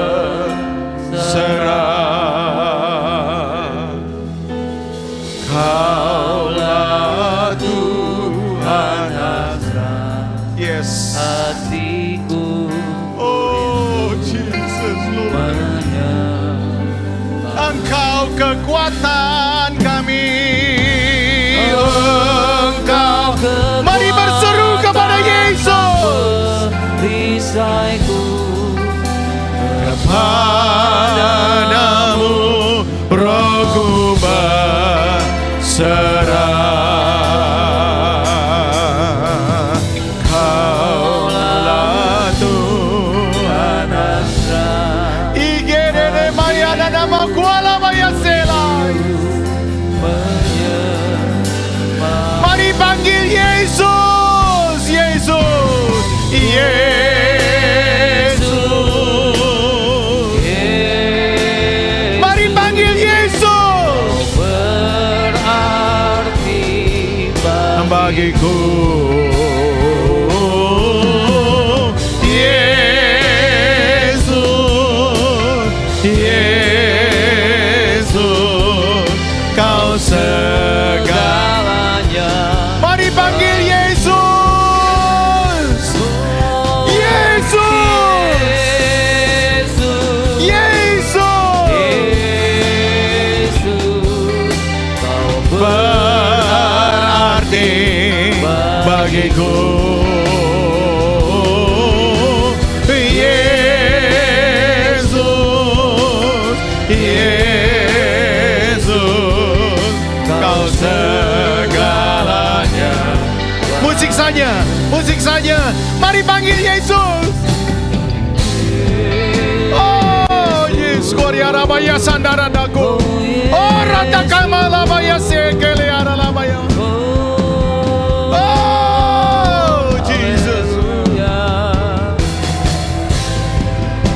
Kaulah Tuhan hasrat, yes, hatiku. Engkau kekuatan kami, Engkau. Mari berseru kepada Yesus. Perisaiku kepadamu rohku berserah. Kaulah Tuhan hasrat. Igere maya nama kuala maya selai. Mari panggil Yesus, Yesus, Yesus. Mari panggil Yesus. berarti Bagiku Yesus, Yesus, Kau segalanya. Mari panggil Yesus, Yesus, Yesus. Kau Berarti bagiku Yesus, Yesus, Kau segalanya. Musik saja, musik saja. Mari panggil Yesus. Oh, Yesus, Korea Rabaya Sandaradaku. Oh, Ratakama Labaya Sekele Aralabaya. Oh, Jesus.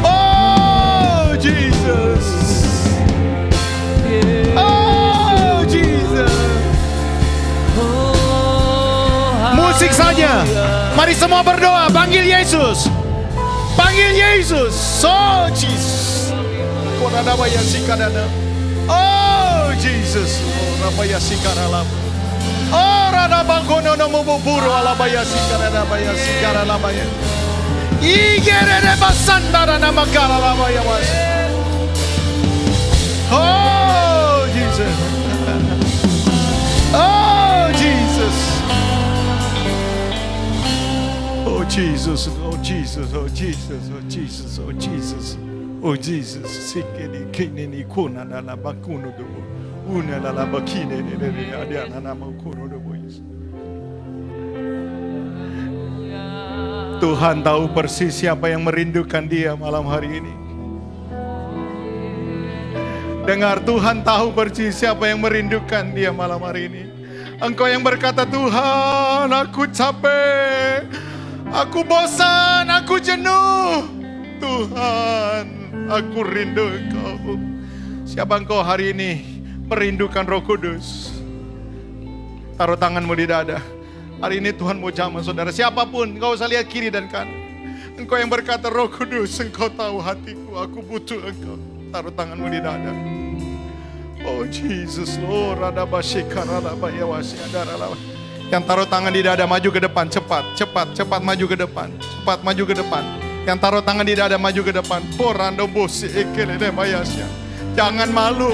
Oh, Jesus. Oh, Jesus. Musik saja. Mari semua berdoa, panggil Yesus. Panggil Yesus. Oh, Jesus. Koradabaya Sikadana. Oh, Jesus. Oh, Rabaya Sikaralab. Oh, Radabangkono Nomuburu Alabaya Sikarabaya Sikaralabaya. Igere Basandara Namakala Labaya was. Oh, Jesus. Oh, Jesus. Oh, Jesus. Oh, Jesus. Oh, Jesus. Oh, Jesus. Oh, Jesus. Oh, Jesus. Sikeni kineni kuna na la bakuno do. Una la la bakine de adiana na makuno do boys. Tuhan tahu persis siapa yang merindukan Dia malam hari ini. Dengar, Tuhan tahu persis siapa yang merindukan Dia malam hari ini. Engkau yang berkata, Tuhan, aku capek, aku bosan, aku jenuh. Tuhan, aku rindu Engkau. Siapa engkau hari ini merindukan Roh Kudus? Taruh tanganmu di dada. Hari ini Tuhan mau jamah saudara. Siapapun, engkau usah lihat kiri dan kanan. Engkau yang berkata, Roh Kudus, Engkau tahu hatiku, aku butuh Engkau. Taruh tanganmu di dada. Oh Jesus, Lord, yang taruh tangan di dada maju ke depan, cepat, cepat, cepat maju ke depan, cepat maju ke depan. Yang taruh tangan di dada maju ke depan. Porando bosi ekelede bayasya. Jangan malu.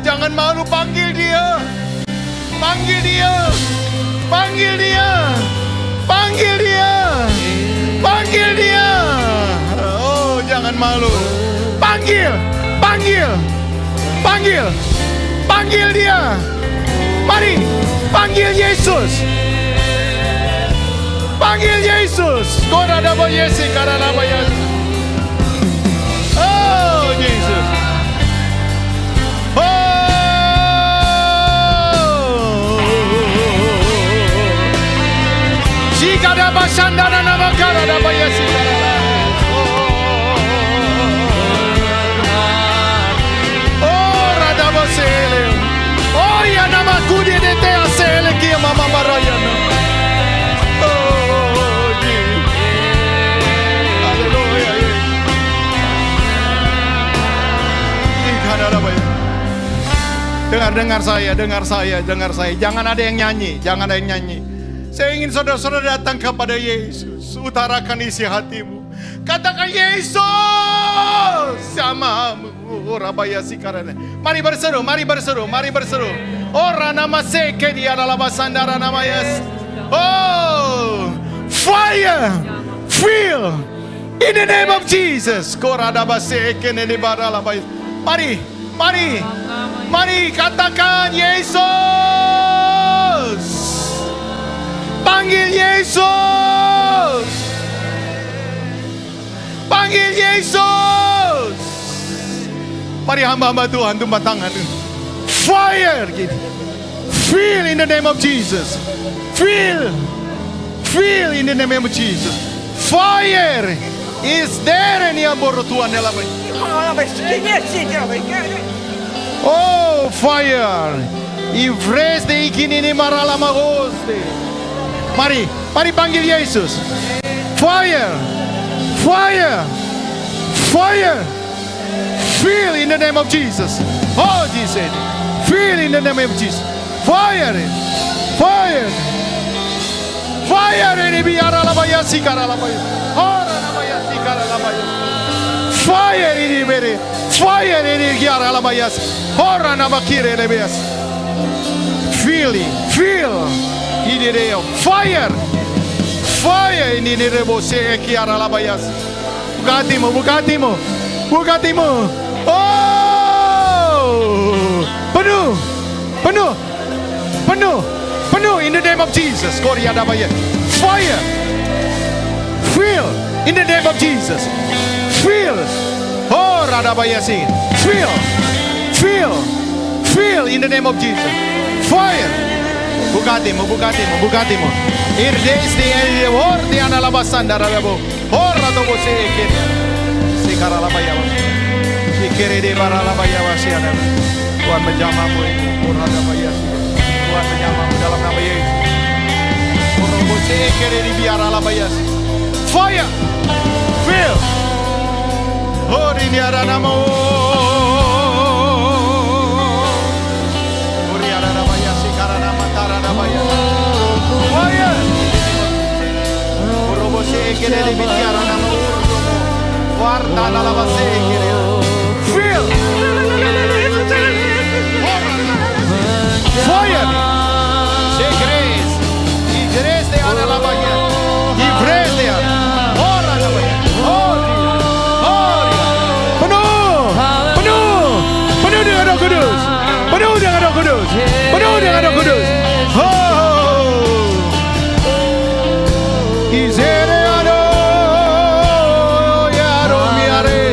Jangan malu, panggil dia. Panggil dia. Panggil dia. Panggil dia. Panggil dia. Oh, jangan malu. Panggil. Panggil. Panggil. Panggil dia. Mari, panggil Yesus. Panggil Yesus. Korada bayesi karana bayasi. Oh, Yesus. Oh. Jika basandana nama karana bayesi karana. Oh, rada basele. Oh, ya nama kudi de te asele kia mama barayana. Dengar saya. Jangan ada yang nyanyi, Saya ingin saudara-saudara datang kepada Yesus. Utarakan isi hatimu. Katakan Yesus sama Rabaya Sikarane. Mari berseru. Ora nama seke dia adalah basandara nama Yesus. Oh, fire, feel in the name of Jesus. Korada baseke nene barala bay. Mari katakan Yesus. Panggil Yesus. Panggil Yesus. Mari hamba-hamba Tuhan tumpah tangan. Fire gitu. Feel in the name of Jesus. Feel in the name of Jesus. Fire is there in your Tuhan dalam. Oh, fire. Ivres de ikini ni marala magoste. Mari panggil Yesus. Fire. Feel in the name of Jesus. Oh, Jesus. Feel in the name of Jesus. Fire ini biara la baya sikara la baya. Ora la baya sikara la baya. Fire ini bere. Fire ini biara la baya. Ora na bakire le baya. Feel ini dia. Fire ini rebo se kiara la baya. Bukatimu. Oh, penuh in the name of Jesus. Fire. Feel in the name of Jesus. Feel. Oh, radabaya sing. Feel in the name of Jesus. Fire. Bukatimu. Irdes de ordi analabasanda rabo. Ora dobo se sikara labaya. Sikere de baralabaya wasiana. Tuhan menjamamu ini. Ora dabaya. Tuhan menyamamu dalam nama Yesus. Orobose kere di biara labaya. Fire. Feel. Oh, di biara nama. Ori ada labaya sikara nama tara labaya. Fire. Orobose kere di biara nama. Warta labase kere. Feel. Fire. Igres de ana la baya. Igres de ana. Ora la baya. Penuh dengan Roh Kudus. Penuh dengan Roh Kudus. Izere ado ya romiare.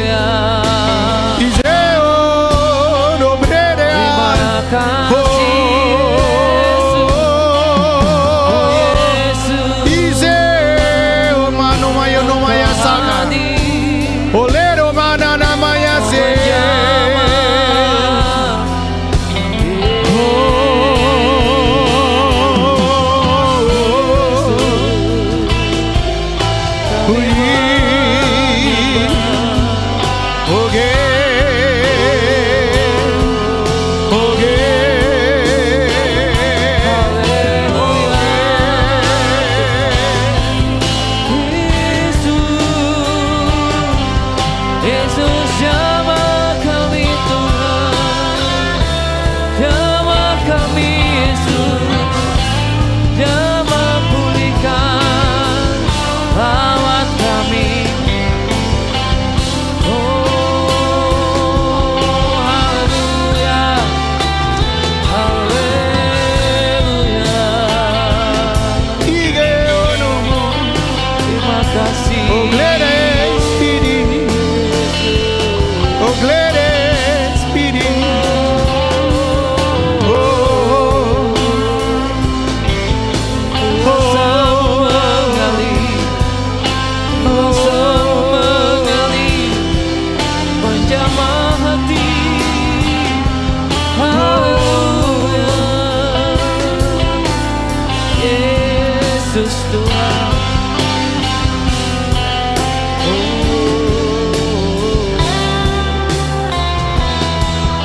Yesus Tuhan.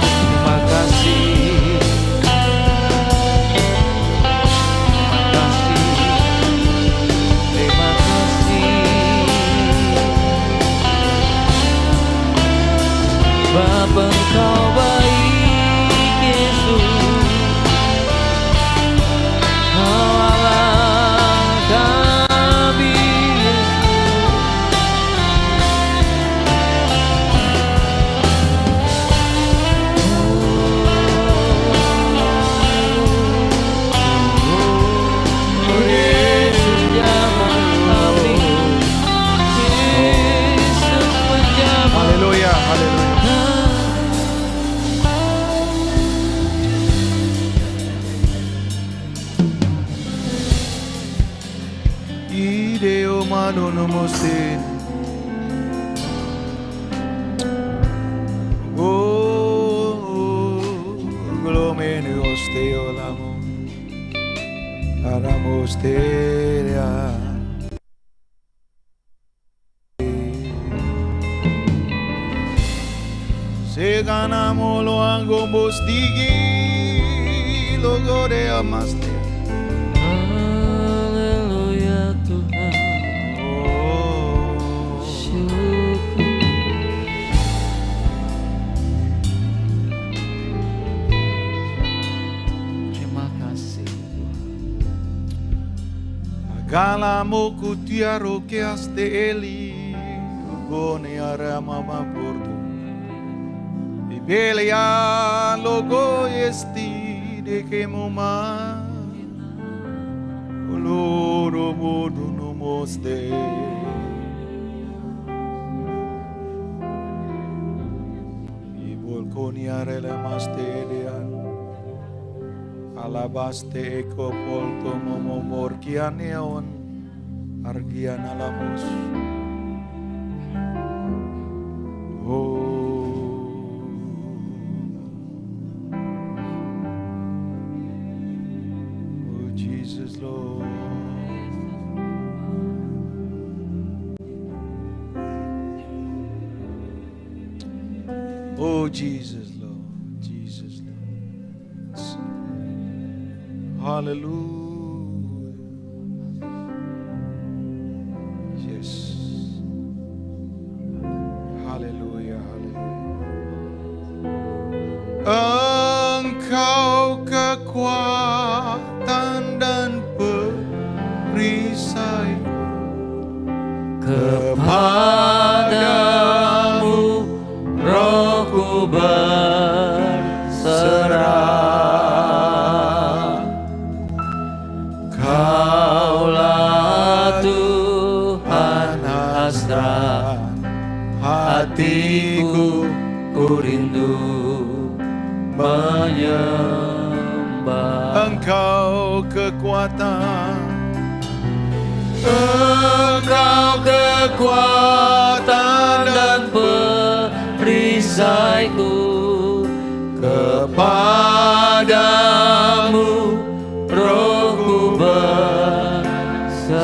Terima kasih. Terima kasih. Bapa Engkau baik Yesus, Kau Allah kami Yesus, jamah kami, Yesus menjamah. Haleluya, haleluya. Ideo mano nomoste. Glomene osteo lamo. Aramosteria. Se ganamos lo angomos digi lo gore amaste. Haleluya Tuhan. Syukur. Terima kasih Tuhan. Galamo kutiaro que aste eli gone arama portu. Belia logo esti de que moma loro modu no moste I volconi arele mastedian alabaste eco polto momo morkianeon argian alamos Jesus, Lord. Oh, Jesus, Lord. Jesus, Lord. Hallelujah. Yes. Hallelujah, hallelujah. Engkau kekuatan dan perisai Kepadamu rohku berserah. Kaulah Tuhan hasrat hatiku, ku rindu menyembah. Engkau kekuatan, Engkau kekuatan dan perisaiku. Kepadamu rohku berserah.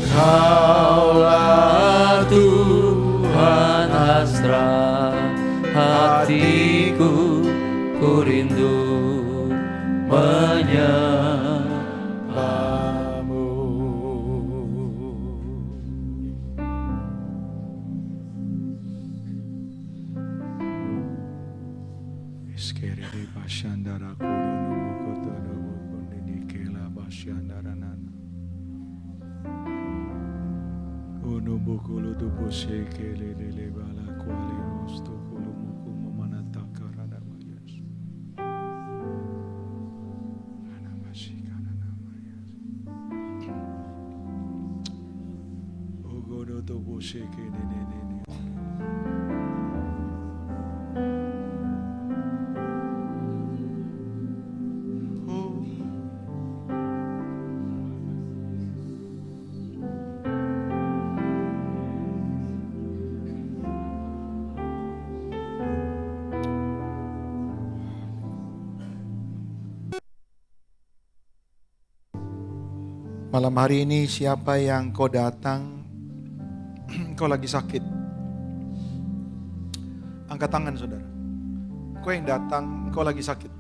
Kaulah Tuhan hasrat hatiku, ku rindu menyembahmu. Iskere de bashandara kono bukoto do bukonde dikela bashandara nana. Ono bukulu tu posekele lele bala kwale rosto kulu muku momanata karada mayas. Ana mashikana namayas. Ogodo tu posekele ne. Malam hari ini siapa yang kau datang, kau lagi sakit, angkat tangan saudara. Kau yang datang, kau lagi sakit.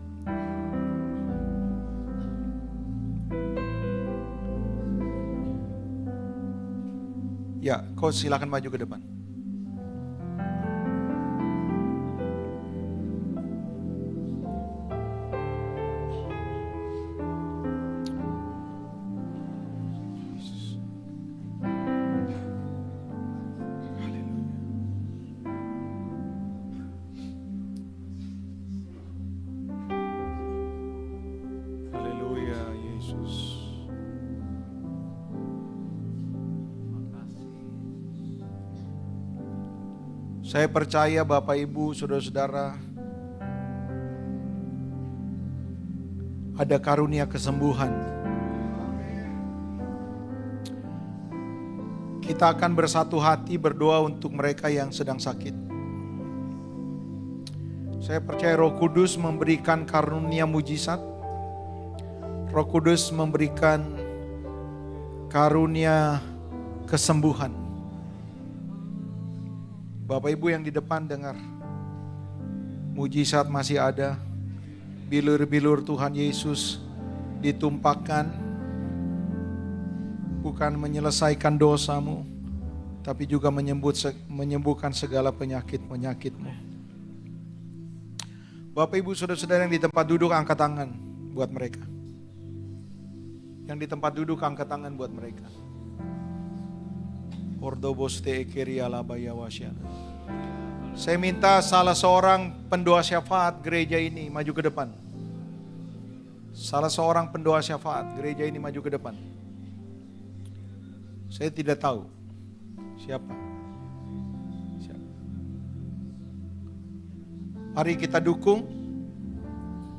Ya, kau silakan maju ke depan. Haleluya, Yesus. Saya percaya Bapak Ibu, saudara-saudara, ada karunia kesembuhan. Kita akan bersatu hati berdoa untuk mereka yang sedang sakit. Saya percaya Roh Kudus memberikan karunia mujizat. Roh Kudus memberikan karunia kesembuhan. Bapak Ibu yang di depan dengar, mujizat masih ada. Bilur-bilur Tuhan Yesus ditumpahkan, bukan menyelesaikan dosamu, tapi juga menyembuhkan segala penyakit-penyakitmu. Bapak Ibu saudara-saudara yang di tempat duduk, angkat tangan buat mereka. Yang di tempat duduk, angkat tangan buat mereka. Saya minta salah seorang pendoa syafaat gereja ini maju ke depan. Salah seorang pendoa syafaat gereja ini maju ke depan. Saya tidak tahu siapa. Mari kita dukung.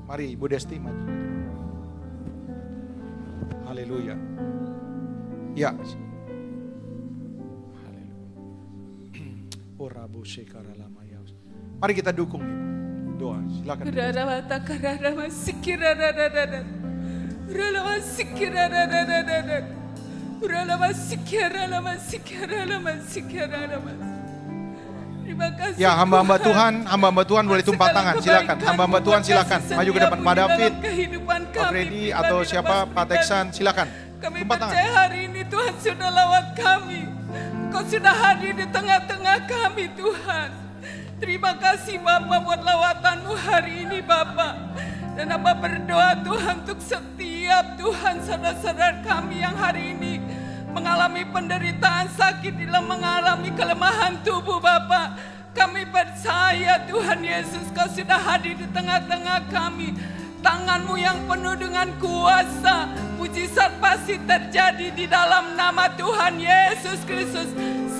Mari Ibu Desti maju. Haleluya. Ya. Mari kita dukung doa. Silakan. Ya, hamba-hamba Tuhan boleh tumpah tangan. Silakan. Hamba-hamba Tuhan silakan maju ke depan. Pak David, Pak Freddy atau siapa, Pak Teksan, silakan. Kami Tumpah tangan. percaya hari ini Tuhan sudah lawat kami. Kau sudah hadir di tengah-tengah kami Tuhan. Terima kasih Bapak buat lawatanmu hari ini Bapak. Dan Bapak berdoa Tuhan untuk setiap Tuhan saudara-saudara kami yang hari ini mengalami penderitaan sakit, dalam mengalami kelemahan tubuh Bapak. Kami percaya Tuhan Yesus Kau sudah hadir di tengah-tengah kami. Tangan-Mu yang penuh dengan kuasa, mujizat pasti terjadi di dalam nama Tuhan Yesus Kristus.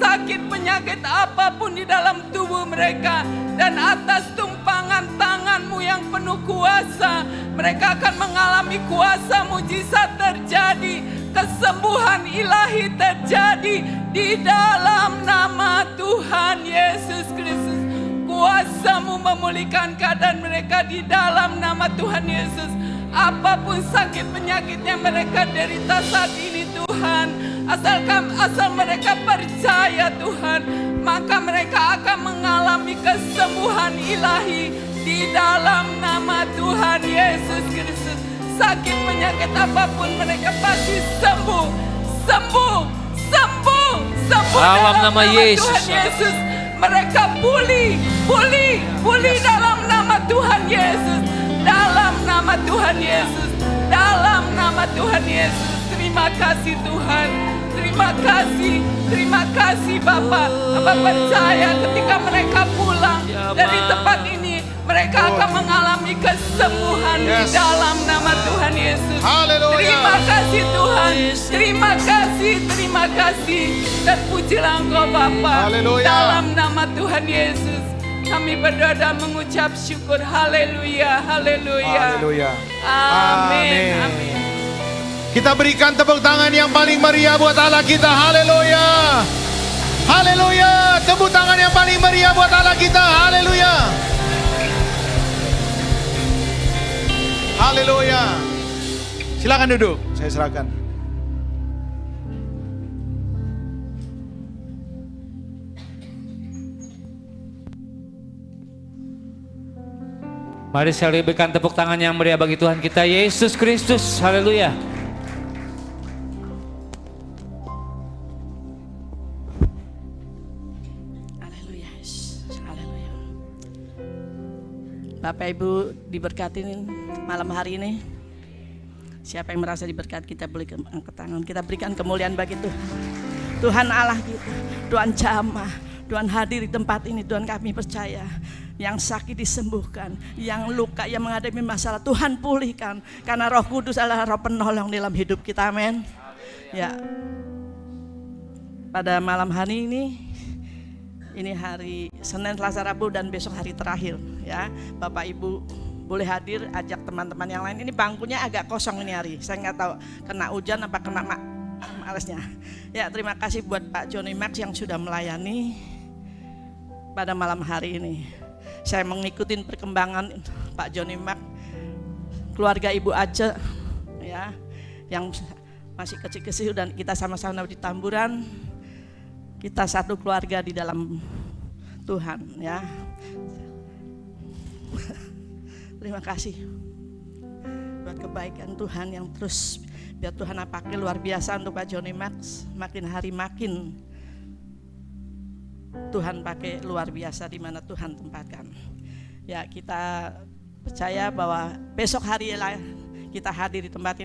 Sakit penyakit apapun di dalam tubuh mereka, dan atas tumpangan tangan-Mu yang penuh kuasa, mereka akan mengalami kuasa mujizat terjadi, kesembuhan ilahi terjadi di dalam nama Tuhan Yesus Kristus. Kuasa-Mu memulihkan keadaan mereka di dalam nama Tuhan Yesus. Apapun sakit penyakit yang mereka derita saat ini Tuhan, asal mereka percaya Tuhan, maka mereka akan mengalami kesembuhan ilahi di dalam nama Tuhan Yesus Kristus. Sakit penyakit apapun mereka pasti sembuh Dalam nama Yesus. Tuhan Yesus. Mereka pulih dalam nama Tuhan Yesus. Dalam nama Tuhan Yesus. Dalam nama Tuhan Yesus. Terima kasih Tuhan. Terima kasih Bapak. Bapak percaya ketika mereka pulang dari tempat ini, mereka akan mengalami kesembuhan di dalam nama Tuhan Yesus. Haleluya. Terima kasih Tuhan. Terima kasih. Dan pujilah Engkau Bapa. Haleluya. Dalam nama Tuhan Yesus kami berdoa dan mengucap syukur. Haleluya. Haleluya. Amin. Kita berikan tepuk tangan yang paling meriah buat Allah kita. Haleluya. Haleluya. Tepuk tangan yang paling meriah buat Allah kita. Haleluya. Haleluya. Silakan duduk. Saya serahkan. Mari sekali berikan tepuk tangan yang meriah bagi Tuhan kita Yesus Kristus. Haleluya. Haleluya. Haleluya. Bapak Ibu diberkatin malam hari ini. Siapa yang merasa diberkati, kita boleh angkat tangan. Kita berikan kemuliaan bagi Tuhan. Tuhan Allah kita, Tuhan jamah, Tuhan hadir di tempat ini. Tuhan, kami percaya yang sakit disembuhkan, yang luka, yang menghadapi masalah, Tuhan pulihkan. Karena Roh Kudus adalah Roh penolong dalam hidup kita, amin. Ya, pada malam hari ini hari Senin, Selasa, Rabu, dan besok hari terakhir. Ya, Bapak Ibu boleh hadir, ajak teman-teman yang lain. Ini bangkunya agak kosong ini hari. Saya nggak tahu kena hujan apa kena malesnya. Ya, terima kasih buat Pak Johnny Max yang sudah melayani pada malam hari ini. Saya mengikuti perkembangan Pak Johnny Max, keluarga Ibu Ace, ya, yang masih kecil-kecil, dan kita sama-sama di Tamburan. Kita satu keluarga di dalam Tuhan, ya. Terima kasih buat kebaikan Tuhan yang terus biar Tuhan pakai luar biasa untuk Pak Johnny Max. Makin hari makin Tuhan pakai luar biasa di mana Tuhan tempatkan. Ya, kita percaya bahwa besok hari kita hadir di tempat ini.